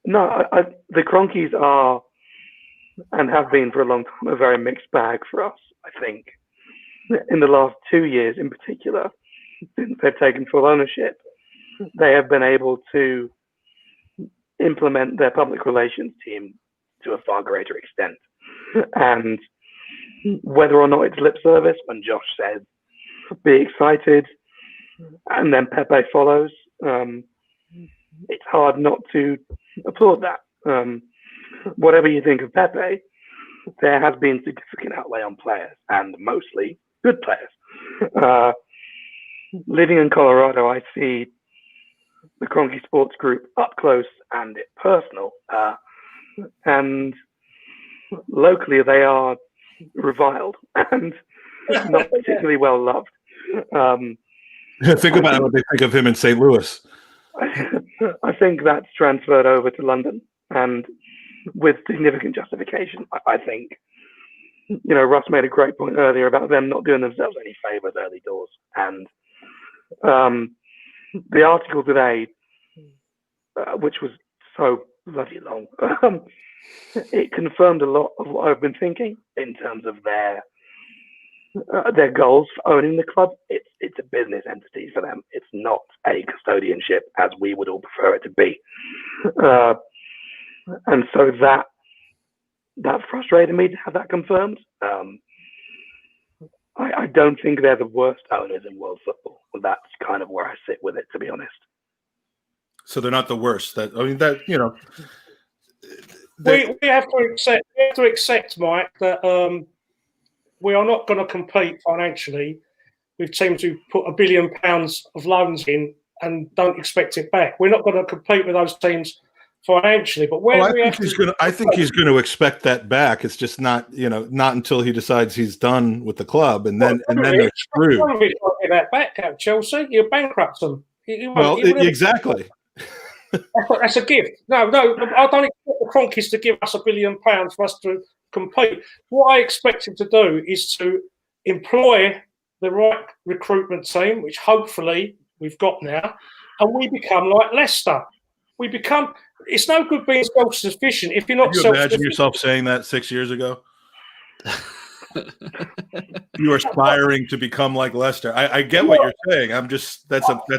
The Cronkies are and have been for a long time a very mixed bag for us, I think. In the last 2 years in particular, since they've taken full ownership, they have been able to implement their public relations team to a far greater extent. And whether or not it's lip service, when Josh says, be excited, and then Pepe follows, it's hard not to applaud that. Whatever you think of Pepe, there has been significant outlay on players, and mostly good players. Living in Colorado, I see the Cronky Sports Group up close and personal, and locally they are reviled and not particularly well loved. Think about what they think of him in St. Louis. I think that's transferred over to London, and with significant justification. I think, Russ made a great point earlier about them not doing themselves any favors early doors. And the article today, which was so bloody long, it confirmed a lot of what I've been thinking in terms of their goals for owning the club. It's a business entity for them. It's not a custodianship as we would all prefer it to be. And so that frustrated me to have that confirmed. I don't think they're the worst owners in world football. That's kind of where I sit with it, to be honest. So they're not the worst. We have to accept, Mike, that we are not going to compete financially with teams who put £1 billion of loans in and don't expect it back. We're not going to compete with those teams financially, but I think he's going to expect that back. It's just not until he decides he's done with the club, and then they're screwed. Get that back at Chelsea, you bankrupt them. Exactly. That's a gift. No, I don't expect the Cronkies to give us £1 billion for us to compete. What I expect him to do is to employ the right recruitment team, which hopefully we've got now, and we become like Leicester. It's no good being self-sufficient if you're not self-sufficient. Can you imagine yourself saying that 6 years ago? You are aspiring to become like Leicester. I get what you're saying. That's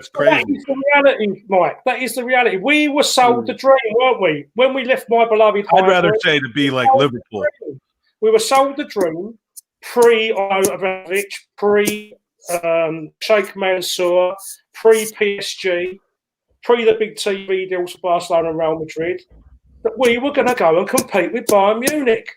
crazy. That is the reality, Mike. That is the reality. We were sold the dream, weren't we? When we left my beloved I'd rather say to be like Liverpool. We were sold the dream pre-Abramovich, pre-Sheikh Mansour, pre-PSG, pre the big TV deals for Barcelona and Real Madrid, that we were going to go and compete with Bayern Munich.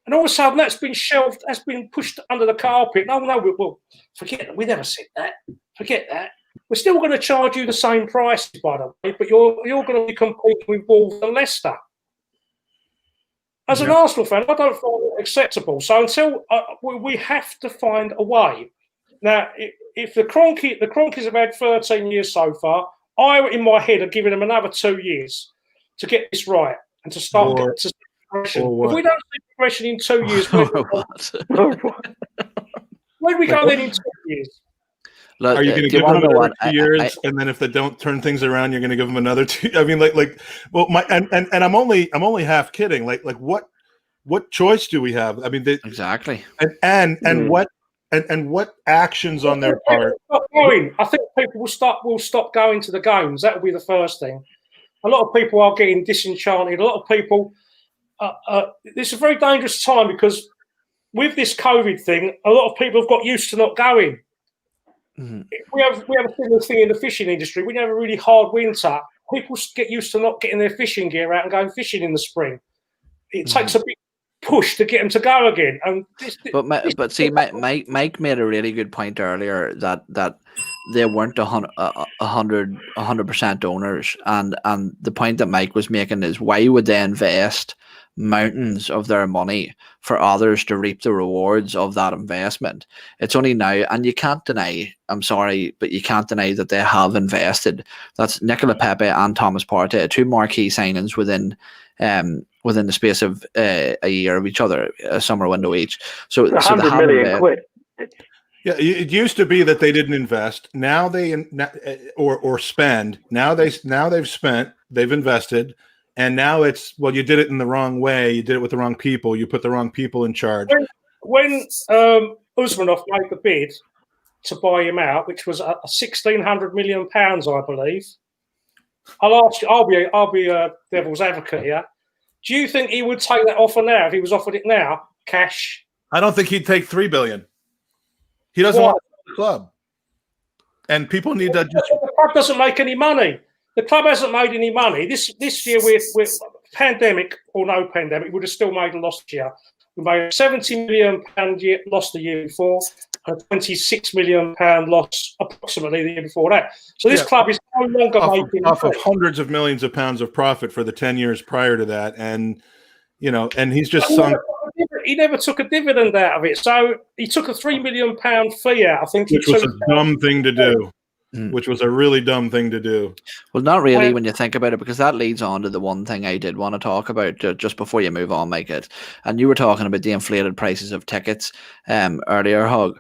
And all of a sudden, that's been shelved, that's been pushed under the carpet. No, well, forget that. We never said that. Forget that. We're still going to charge you the same price, by the way, but you're going to be competing with Wolves and Leicester. As an Arsenal fan, I don't find it acceptable. So until we have to find a way. Now, if the Cronkies have had 13 years so far, I, in my head, have given them another 2 years to get this right and to start getting to progression. If we don't see progression in 2 years, where do we go then in 2 years? Look, are you going to give them another 2 years, and then if they don't turn things around, you're going to give them another 2? I mean, and I'm only half kidding. Like what choice do we have? I mean, exactly. And what actions on their part? I think people will stop going to the games. That will be the first thing. A lot of people are getting disenchanted. A lot of people. It's a very dangerous time because with this COVID thing, a lot of people have got used to not going. Mm-hmm. We have a similar thing in the fishing industry. We have a really hard winter. People get used to not getting their fishing gear out and going fishing in the spring. It takes a big push to get them to go again. And but see, Mike made a really good point earlier that they weren't 100% owners, and the point that Mike was making is why would they invest mountains of their money for others to reap the rewards of that investment? It's only now, and you can't deny, I'm sorry, but you can't deny that they have invested. That's Nicola Pepe and Thomas Partey, two marquee signings within the space of a year of each other, a summer window each. So £100 million quid. Yeah, it used to be that they didn't invest. Now or spend. Now they've spent. They've invested. And now it's, well, you did it in the wrong way. You did it with the wrong people. You put the wrong people in charge. When Usmanov made the bid to buy him out, which was £1,600 million, I believe. I'll be a devil's advocate here. Do you think he would take that offer now if he was offered it now, cash? I don't think he'd take $3 billion. He doesn't want to sell the club, and people need to. The club doesn't make any money. The club hasn't made any money this year. With pandemic or no pandemic, we would have still made a loss this year. We made a £70 million loss the year before, and a £26 million loss approximately the year before that. So this club is no longer making off of hundreds of millions of pounds of profit for the 10 years prior to that, and and he's just sunk. He never took a dividend out of it, so he took a £3 million fee out. I think, which was a dumb thing to do. Which was a really dumb thing to do. Well, not really when you think about it, because that leads on to the one thing I did want to talk about just before you move on, Mike. And you were talking about the inflated prices of tickets earlier, Hogg.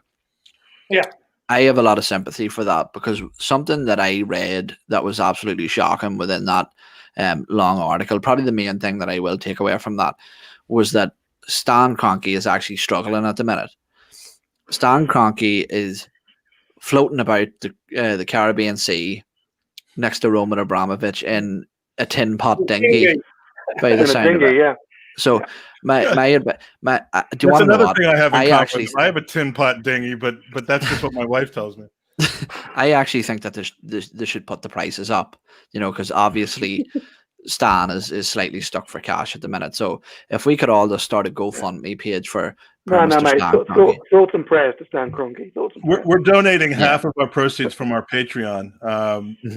Yeah. I have a lot of sympathy for that, because something that I read that was absolutely shocking within that long article, probably the main thing that I will take away from that, was that Stan Kroenke is actually struggling at the minute. Stan Kroenke is floating about the Caribbean Sea next to Roman Abramovich in a tin pot dinghy by the sound of it. Yeah. So my do you want to know another what? thing I have in common. I have a tin pot dinghy, but that's just what my wife tells me. I actually think that they should put the prices up, because obviously Stan is slightly stuck for cash at the minute. So if we could all just start a GoFundMe page for Mate. Thoughts and prayers to Stan Kroenke. We're donating half of our proceeds from our Patreon.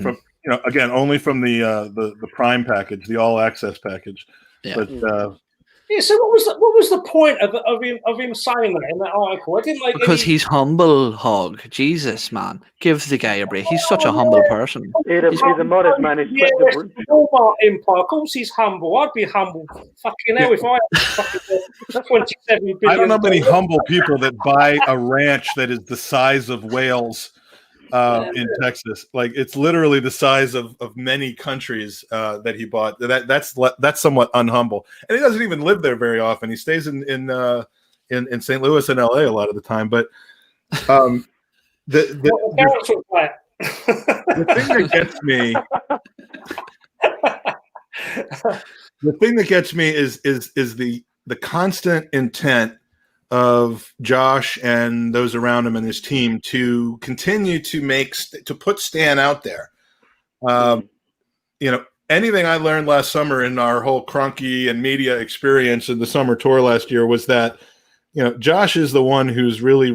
From again, only from the Prime package, the All Access package. Yeah. But so what was the point of him saying that in that article? I didn't because he's humble, Hogg. Jesus, man, give the guy a break. He's such a humble person. He's a modest man. He's Walmart Empire. Of course, he's humble. I'd be humble. Fucking hell, if I had 27 billion. I don't know many humble people that buy a ranch that is the size of Wales in Texas. Like, it's literally the size of many countries that he bought. That's somewhat unhumble, and he doesn't even live there very often. He stays in St. Louis and LA a lot of the time. But the thing that gets me is the constant intent of Josh and those around him and his team to continue to put Stan out there, anything I learned last summer in our whole Kroenke and media experience in the summer tour last year was that, Josh is the one who's really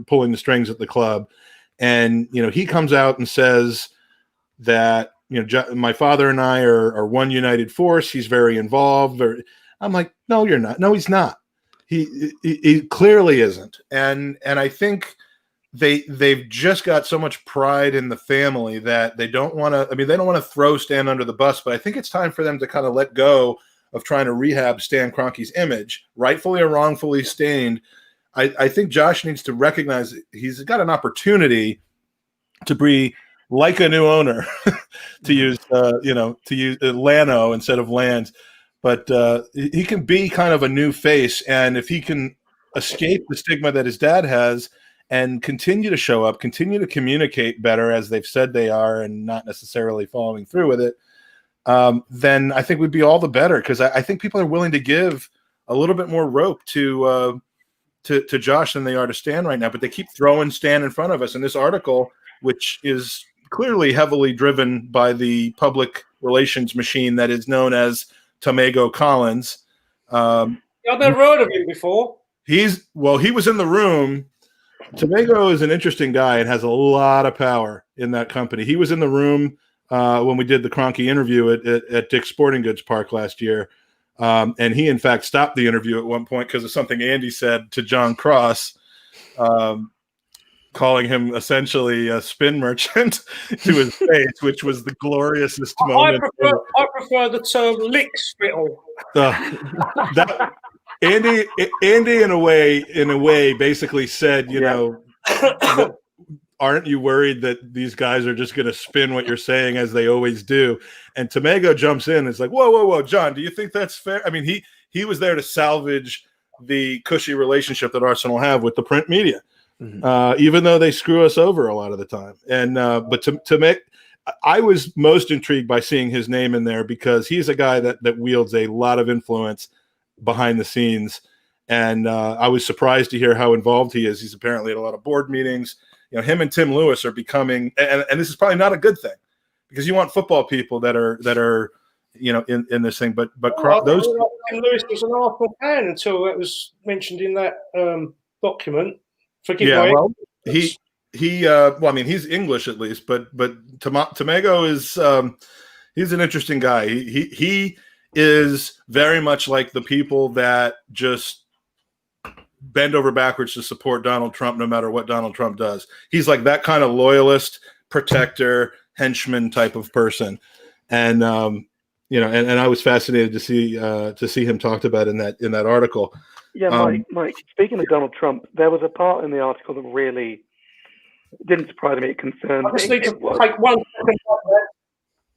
pulling the strings at the club. And, he comes out and says that, my father and I are one united force. He's very involved. I'm like, no, you're not. No, he's not. He clearly isn't. And I think they've just got so much pride in the family that they don't want to. I mean, they don't want to throw Stan under the bus, but I think it's time for them to kind of let go of trying to rehab Stan Kroenke's image, rightfully or wrongfully stained. I think Josh needs to recognize he's got an opportunity to be like a new owner, to use Lano instead of Lands, but he can be kind of a new face, and if he can escape the stigma that his dad has and continue to show up, continue to communicate better as they've said they are, and not necessarily following through with it, then I think we'd be all the better, because I think people are willing to give a little bit more rope to Josh than they are to Stan right now, but they keep throwing Stan in front of us. In this article, which is clearly heavily driven by the public relations machine that is known as Tomago Collins. I've never heard of him before. He was in the room. Tomago is an interesting guy and has a lot of power in that company. He was in the room when we did the Kroenke interview at Dick's Sporting Goods Park last year. And he, in fact, stopped the interview at one point because of something Andy said to John Cross, calling him essentially a spin merchant to his face, which was the gloriousest moment. I prefer the term lick spittle. Andy, in a way, basically said, aren't you worried that these guys are just going to spin what you're saying as they always do? And Tomago jumps in and is like, whoa, John, do you think that's fair? I mean, he was there to salvage the cushy relationship that Arsenal have with the print media, even though they screw us over a lot of the time. And but I was most intrigued by seeing his name in there because he's a guy that wields a lot of influence behind the scenes. And I was surprised to hear how involved he is. He's apparently at a lot of board meetings. Him and Tim Lewis are becoming, and this is probably not a good thing, because you want football people that are in this thing. But those Tim Lewis was an Arsenal fan until it was mentioned in that document. Forgive me. Well, he's English at least, but Tomago is he's an interesting guy. He is very much like the people that just bend over backwards to support Donald Trump no matter what Donald Trump does. He's like that kind of loyalist, protector, henchman type of person. And and I was fascinated to see him talked about in that article. Yeah, Mike, speaking of Donald Trump, there was a part in the article that really didn't surprise me. It concerned me. I just need to take 1 second.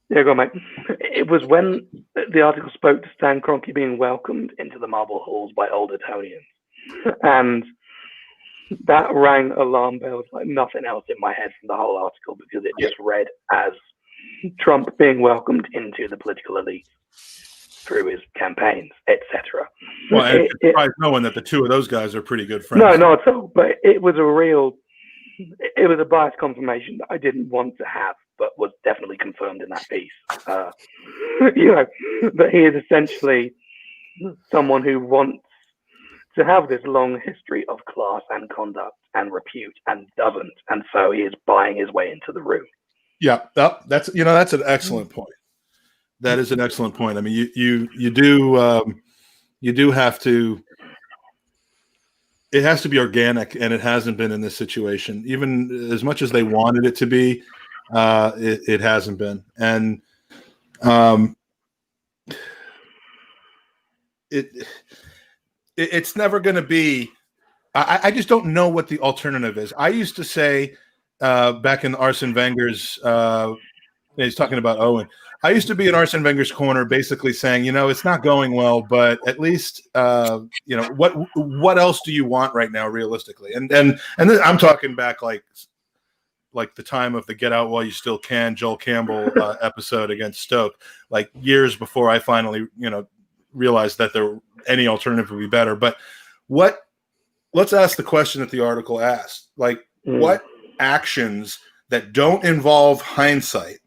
Yeah, go on, mate. It was when the article spoke to Stan Kroenke being welcomed into the marble halls by old Etonians. And that rang alarm bells like nothing else in my head from the whole article, because it just read as Trump being welcomed into the political elite through his campaigns, etc. Well, it surprised no one that the two of those guys are pretty good friends. No, not at all. But it was a biased confirmation that I didn't want to have, but was definitely confirmed in that piece. That he is essentially someone who wants to have this long history of class and conduct and repute, and doesn't, and so he is buying his way into the room. Yeah, that's an excellent point. That is an excellent point. I mean, you do have to. It has to be organic, and it hasn't been in this situation. Even as much as they wanted it to be, it hasn't been, and it's never going to be. I just don't know what the alternative is. I used to say back in Arsene Wenger's, he's talking about Eoin. I used to be in Arsene Wenger's corner, basically saying, it's not going well, but at least, what else do you want right now, realistically? And then I'm talking back like the time of the Get Out While You Still Can, Joel Campbell episode against Stoke, like years before I finally, realized that any alternative would be better. But let's ask the question that the article asked, what actions that don't involve hindsight?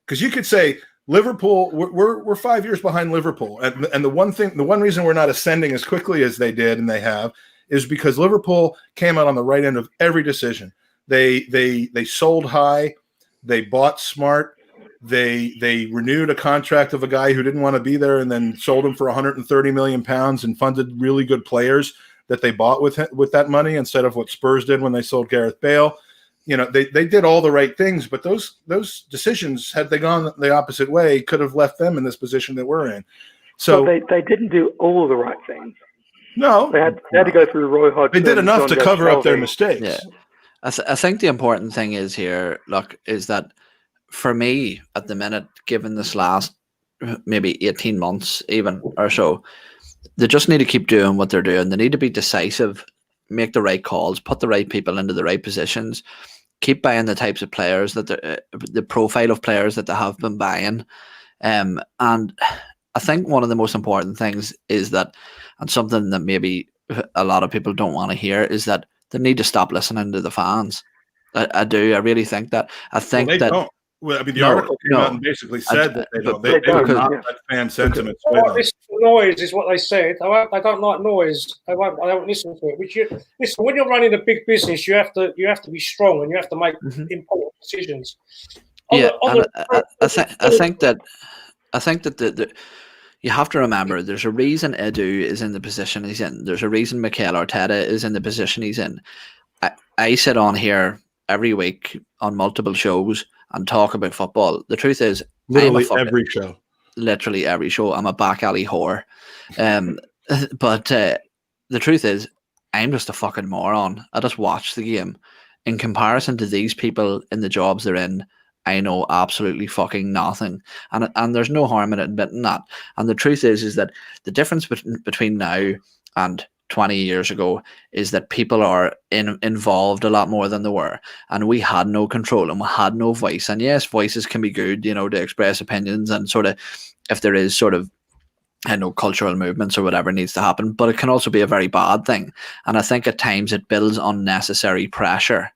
Because you could say Liverpool, we're 5 years behind Liverpool, and the one reason we're not ascending as quickly as they did and they have is because Liverpool came out on the right end of every decision. They sold high, they bought smart, they renewed a contract of a guy who didn't want to be there, and then sold him for 130 million pounds and funded really good players that they bought with that money instead of what Spurs did when they sold Gareth Bale. You know, they did all the right things, but those decisions, had they gone the opposite way, could have left them in this position that we're in. So they didn't do all the right things. No, they had to go through Roy Hodgson. They did enough to cover up their mistakes. Yeah, I think the important thing is here, look, is that for me at the minute, given this last maybe 18 months even or so, they just need to keep doing what they're doing. They need to be decisive, make the right calls, put the right people into the right positions. Keep buying the types of players that the profile of players that they have been buying. And I think one of the most important things is that, and something that maybe a lot of people don't want to hear, is that they need to stop listening to the fans. I do. I really think that. I think they that. Don't. Well, I mean, the article came out and basically said that they don't. They do not let fan sentiment sway them. This noise is what they said. I don't like noise. I don't listen to it. Listen, when you're running a big business, you have to be strong and you have to make important decisions. I think that you have to remember there's a reason Edu is in the position he's in. There's a reason Mikel Arteta is in the position he's in. I sit on here every week on multiple shows and talk about football. The truth is, literally every show, I'm a back alley whore. But the truth is, I'm just a fucking moron. I just watch the game. In comparison to these people in the jobs they're in, I know absolutely fucking nothing. And there's no harm in admitting that. And the truth is that the difference between now and 20 years ago is that people are involved a lot more than they were, and we had no control and we had no voice. And yes, voices can be good, you know, to express opinions and sort of, if there is sort of, I know, cultural movements or whatever needs to happen, but it can also be a very bad thing. And I think at times it builds unnecessary pressure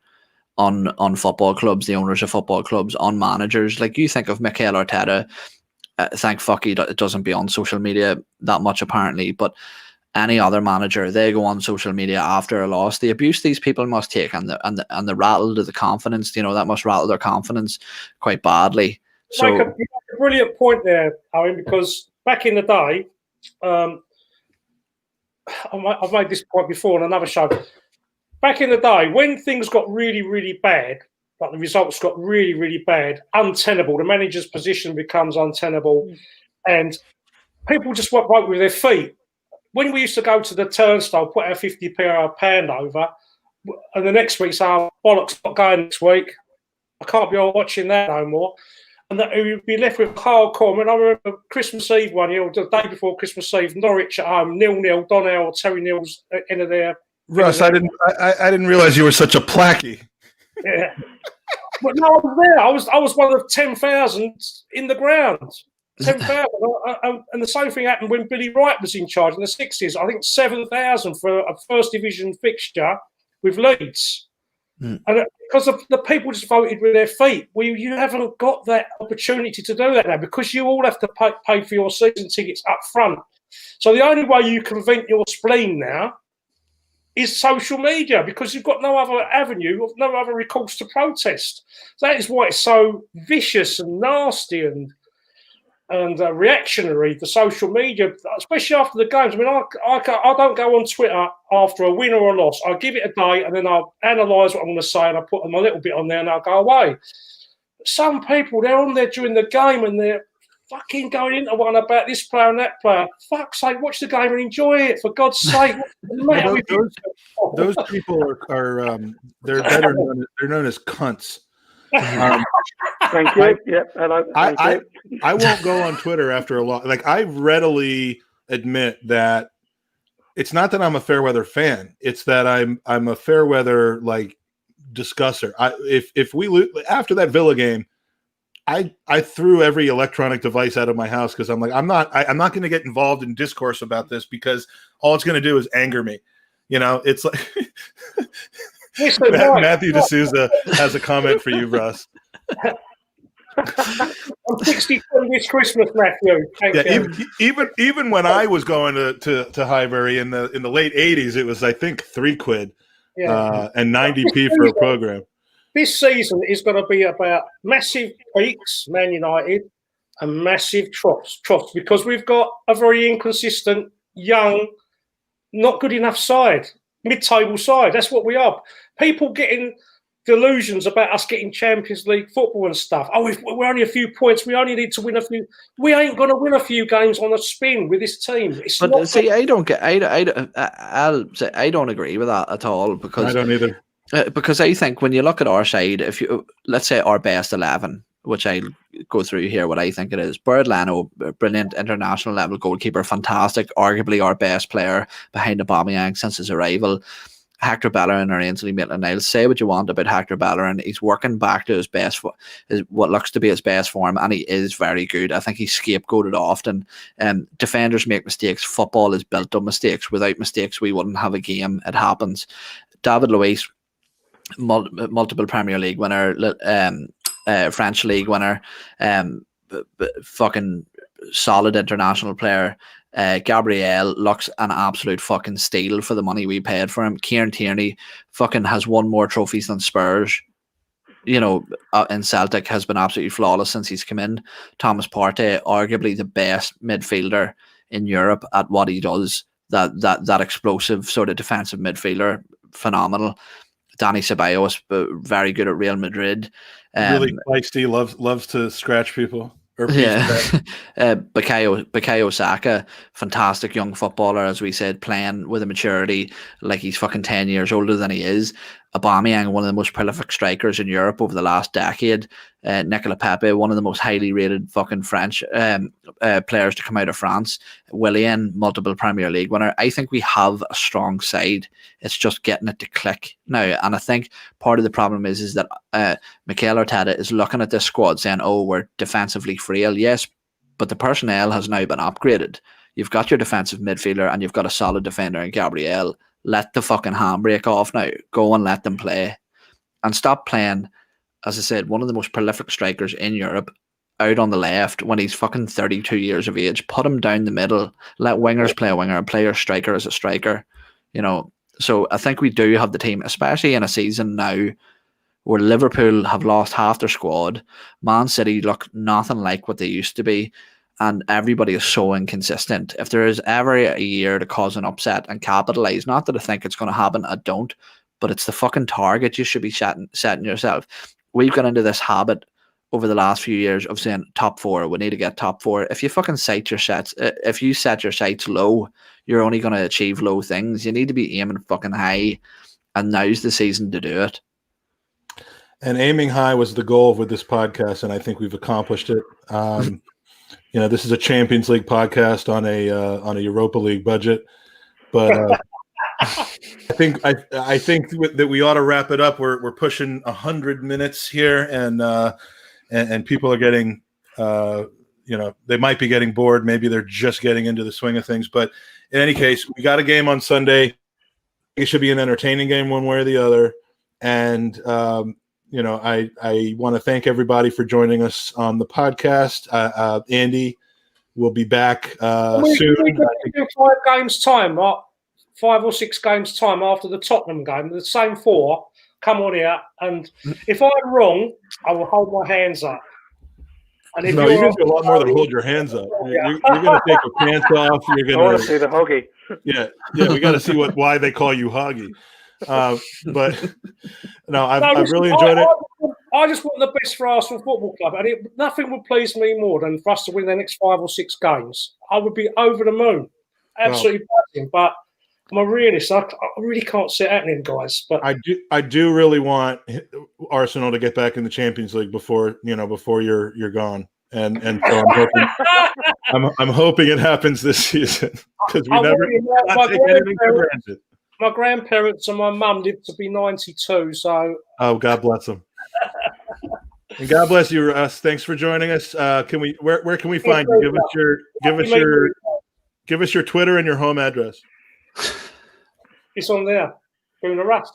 on football clubs, the owners of football clubs, on managers. Like, you think of Mikel Arteta, thank fuck it doesn't be on social media that much apparently, but any other manager, they go on social media after a loss. The abuse these people must take and the rattle to the confidence, you know, that must rattle their confidence quite badly. So you make a brilliant point there, Owen, because back in the day, I've made this point before on another show. Back in the day, when things got really, really bad, like the results got really, really bad, untenable, the manager's position becomes untenable, and people just went right with their feet. When we used to go to the turnstile, put our 50p or a pound over, and the next week say, oh, bollocks, not going next week. I can't be watching that no more. And that we'd be left with hardcore. I mean, I remember Christmas Eve one year, the day before Christmas Eve, Norwich at home, 0-0, Donnell, Terry Nils, end of their. Russ, I didn't realize you were such a placky. Yeah. But no, I was there. I was one of 10,000 in the ground. 10,000, and the same thing happened when Billy Wright was in charge in the 60s. I think 7,000 for a first division fixture with Leeds, and because of the people just voted with their feet. Well, you haven't got that opportunity to do that now because you all have to pay for your season tickets up front. So the only way you can vent your spleen now is social media, because you've got no other avenue, no other recourse to protest. That is why it's so vicious and nasty and reactionary, the social media, especially after the games. I mean, I don't go on Twitter after a win or a loss. I give it a day and then I'll analyse what I'm going to say and I put my little bit on there and I'll go away. Some people, they're on there during the game and they're fucking going into one about this player and that player. Fuck's sake, watch the game and enjoy it, for God's sake. Those people are they're better known, they're known as cunts. Thank you. I won't go on Twitter after a lot. Like, I readily admit that it's not that I'm a fair weather fan. It's that I'm a fair weather like discusser. If we lose after that Villa game, I threw every electronic device out of my house because I'm like, I'm not going to get involved in discourse about this because all it's going to do is anger me. You know, it's like Matthew D'Souza has a comment for you, Russ. I'm 63 this Christmas, Matthew. Thank you. Even when I was going to Highbury in the late 80s, it was I think £3 and 90p for a program. This season is going to be about massive peaks, Man United, and massive troughs, because we've got a very inconsistent, young, not good enough side, mid-table side. That's what we are. People getting delusions about us getting Champions League football and stuff. Oh, we're only a few points. We only need to win a few. We ain't going to win a few games on a spin with this team. But see, I don't agree with that at all, because I don't either. Because I think when you look at our side, if you let's say our best 11, which I'll go through here, what I think it is: Bird Leno, brilliant international level goalkeeper, fantastic, arguably our best player behind Aubameyang since his arrival. Hector Bellerin or Ainsley Maitland-Niles. Say what you want about Hector Bellerin, he's working back to his best, what looks to be his best form, and he is very good. I think he's scapegoated often. Defenders make mistakes. Football is built on mistakes. Without mistakes, we wouldn't have a game. It happens. David Luiz, multiple Premier League winner, French league winner, fucking solid international player. Gabriel looks an absolute fucking steal for the money we paid for him. Kieran Tierney fucking has won more trophies than Spurs. In Celtic, has been absolutely flawless since he's come in. Thomas Partey, arguably the best midfielder in Europe at what he does. That explosive sort of defensive midfielder, phenomenal. Dani Ceballos, very good at Real Madrid. Really feisty, loves to scratch people. Bukayo Saka, fantastic young footballer, as we said, playing with a maturity like he's fucking 10 years older than he is. Aubameyang, one of the most prolific strikers in Europe over the last decade. Nicolas Pepe, one of the most highly rated fucking French players to come out of France. Willian, multiple Premier League winner. I think we have a strong side. It's just getting it to click now. And I think part of the problem is that Mikel Arteta is looking at this squad saying, oh, we're defensively frail. Yes, but the personnel has now been upgraded. You've got your defensive midfielder and you've got a solid defender in Gabriel. Let the fucking handbrake off now. Go and let them play. And stop playing, as I said, one of the most prolific strikers in Europe out on the left when he's fucking 32 years of age. Put him down the middle. Let wingers play a winger and play your striker as a striker. So I think we do have the team, especially in a season now where Liverpool have lost half their squad. Man City look nothing like what they used to be. And everybody is so inconsistent. If there is ever a year to cause an upset and capitalise, not that I think it's going to happen, I don't, but it's the fucking target you should be setting yourself. We've got into this habit over the last few years of saying top four, we need to get top four. If you fucking set your sights low, you're only going to achieve low things. You need to be aiming fucking high, and now's the season to do it. And aiming high was the goal with this podcast, and I think we've accomplished it. This is a Champions League podcast on a Europa League budget, but I think that we ought to wrap it up. We're pushing 100 minutes here, and people are getting, they might be getting bored. Maybe they're just getting into the swing of things. But in any case, we got a game on Sunday. It should be an entertaining game one way or the other, and I want to thank everybody for joining us on the podcast. Andy will be back soon. We do 5 games time, right? 5 or 6 games time after the Tottenham game. The same 4 come on here, and if I'm wrong, I will hold my hands up. And if you're going to do a lot more than hold your hands up. You're going to take your pants off. You're going I want to see the Hoggy. Yeah, we got to see why they call you Hoggy. But no, I've really enjoyed it. I just want the best for Arsenal Football Club, and nothing would please me more than for us to win the next 5 or 6 games. I would be over the moon, absolutely buzzing. But I'm a realist. I really can't see it happening, guys. But I do really want Arsenal to get back in the Champions League before you're gone. And so I'm hoping it happens this season, because we never take anything for granted. My grandparents and my mum lived to be 92, so... Oh, God bless them. And God bless you, Russ. Thanks for joining us. Where can we find you? Give us your Twitter and your home address. It's on there. Gooner Russ.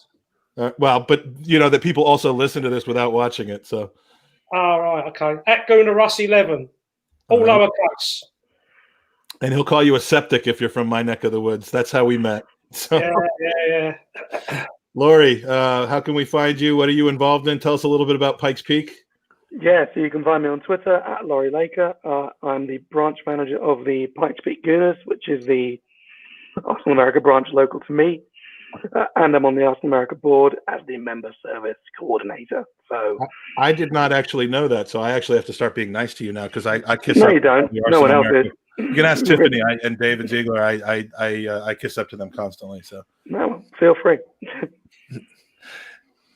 Well, but that people also listen to this without watching it, so... Oh, right, okay. At Gooners11, all lowercase. And he'll call you a septic if you're from my neck of the woods. That's how we met. So, Yeah. Laurie, how can we find you? What are you involved in? Tell us a little bit about Pikes Peak. Yeah, so you can find me on Twitter at Laurie Laker. I'm the branch manager of the Pikes Peak Gooners, which is the Arsenal America branch local to me. And I'm on the Arsenal America board as the member service coordinator. So I did not actually know that, so I actually have to start being nice to you now because I kiss no, up. you don't. To No one else America. is. You can ask Tiffany and David Ziegler. I kiss up to them constantly. So no, feel free.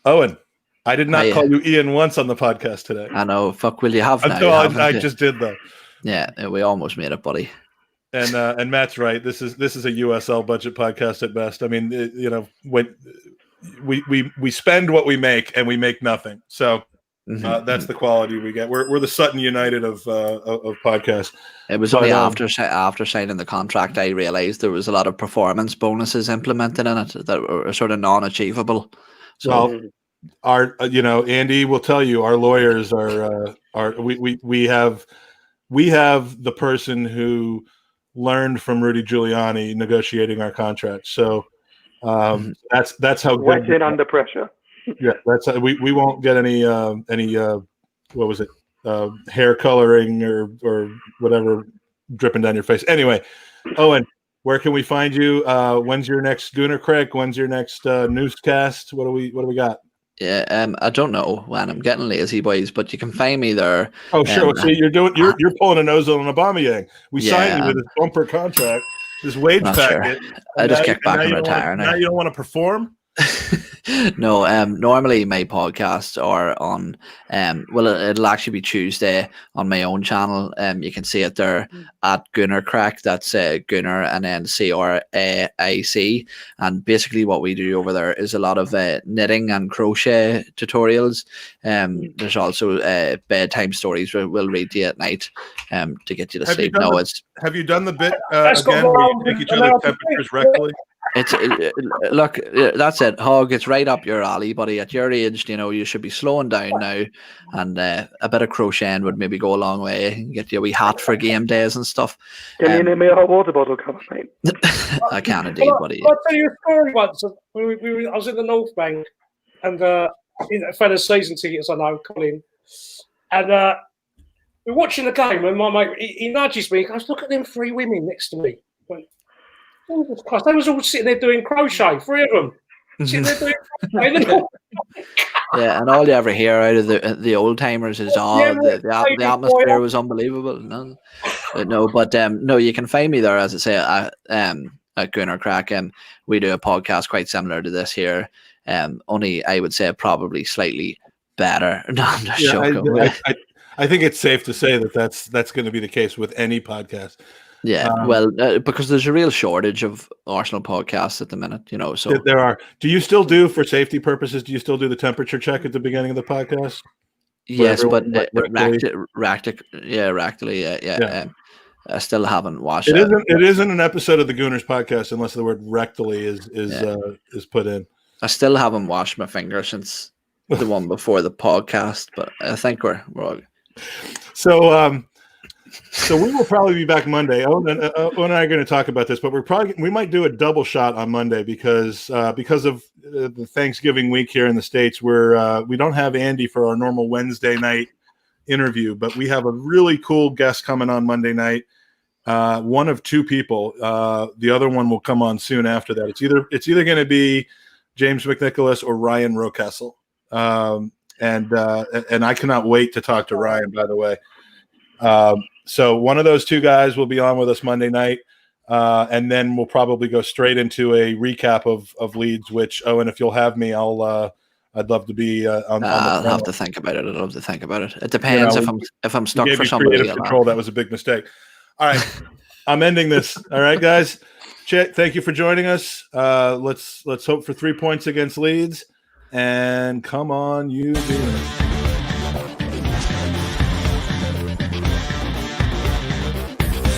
Owen, I did not call you Ian once on the podcast today. I know. Fuck, will you have now? No, I just did though. Yeah, we almost made it, buddy. And Matt's right. This is a USL budget podcast at best. I mean, when we spend what we make and we make nothing. So that's the quality we get. We're the Sutton United of podcasts. It was only after signing the contract I realized there was a lot of performance bonuses implemented in it that were sort of non-achievable. So Andy will tell you our lawyers we have the person who learned from Rudy Giuliani negotiating our contract. So that's how wet good in under pressure. Yeah, that's we won't get any what was it, hair coloring or whatever dripping down your face. Anyway, Owen, where can we find you? When's your next Gooner Craig? When's your next NousCast? What do we got? Yeah, I don't know when. I'm getting lazy, boys, but you can find me there. Oh, sure. See, you're pulling a nose on Aubameyang. We signed you with this bumper contract, this wage packet. Sure. I just kicked back and retire now. Now you don't want to perform? No, normally my podcasts are on it'll actually be Tuesday on my own channel. You can see it there at Gooner Crack. That's Gooner and then CRAIC. And basically what we do over there is a lot of knitting and crochet tutorials. There's also bedtime stories we'll read to you at night to get you to sleep. Have you done the bit again where you take each other's temperatures rectally? Look, that's it, Hogg. It's right up your alley, buddy. At your age, you should be slowing down now, and a bit of crocheting would maybe go a long way and get you a wee hat for game days and stuff. Can you name me a hot water bottle cover, mate? I can indeed, buddy. I'll tell you a story once. I was in the North Bank, and a fellow season tickets I know, Colin, and we're watching the game, and my mate he nudges me. He goes, "Look at them three women next to me." Jesus Christ, they was all sitting there doing crochet, three of them. Sitting there doing crochet. Yeah, and all you ever hear out of the old timers is the atmosphere was unbelievable. No, you can find me there, as I say, at Gooner Crack. We do a podcast quite similar to this here. Only I would say probably slightly better. No, I'm just joking. I think it's safe to say that's going to be the case with any podcast. Yeah, because there's a real shortage of Arsenal podcasts at the minute, So there are. Do you still do, for safety purposes? Do you still do the temperature check at the beginning of the podcast? Yes, but rectally, yeah. I still haven't watched it. It isn't an episode of the Gooners podcast unless the word rectally is put in. I still haven't washed my finger since the one before the podcast, but I think we're all good. So we will probably be back Monday. Owen and I are going to talk about this, but we might do a double shot on Monday because of the Thanksgiving week here in the States, where we don't have Andy for our normal Wednesday night interview, but we have a really cool guest coming on Monday night. One of two people. The other one will come on soon after that. It's either going to be James McNicholas or Ryan Rocastle, and I cannot wait to talk to Ryan. By the way. So one of those two guys will be on with us Monday night, and then we'll probably go straight into a recap of Leeds. Which, Owen, if you'll have me, I'd love to be on. I'll have to think about it. I'd love to think about it. It depends if I'm stuck for somebody. Creative control. That was a big mistake. All right, I'm ending this. All right, guys. Chet, thank you for joining us. Let's hope for 3 points against Leeds, and come on, you Gooners.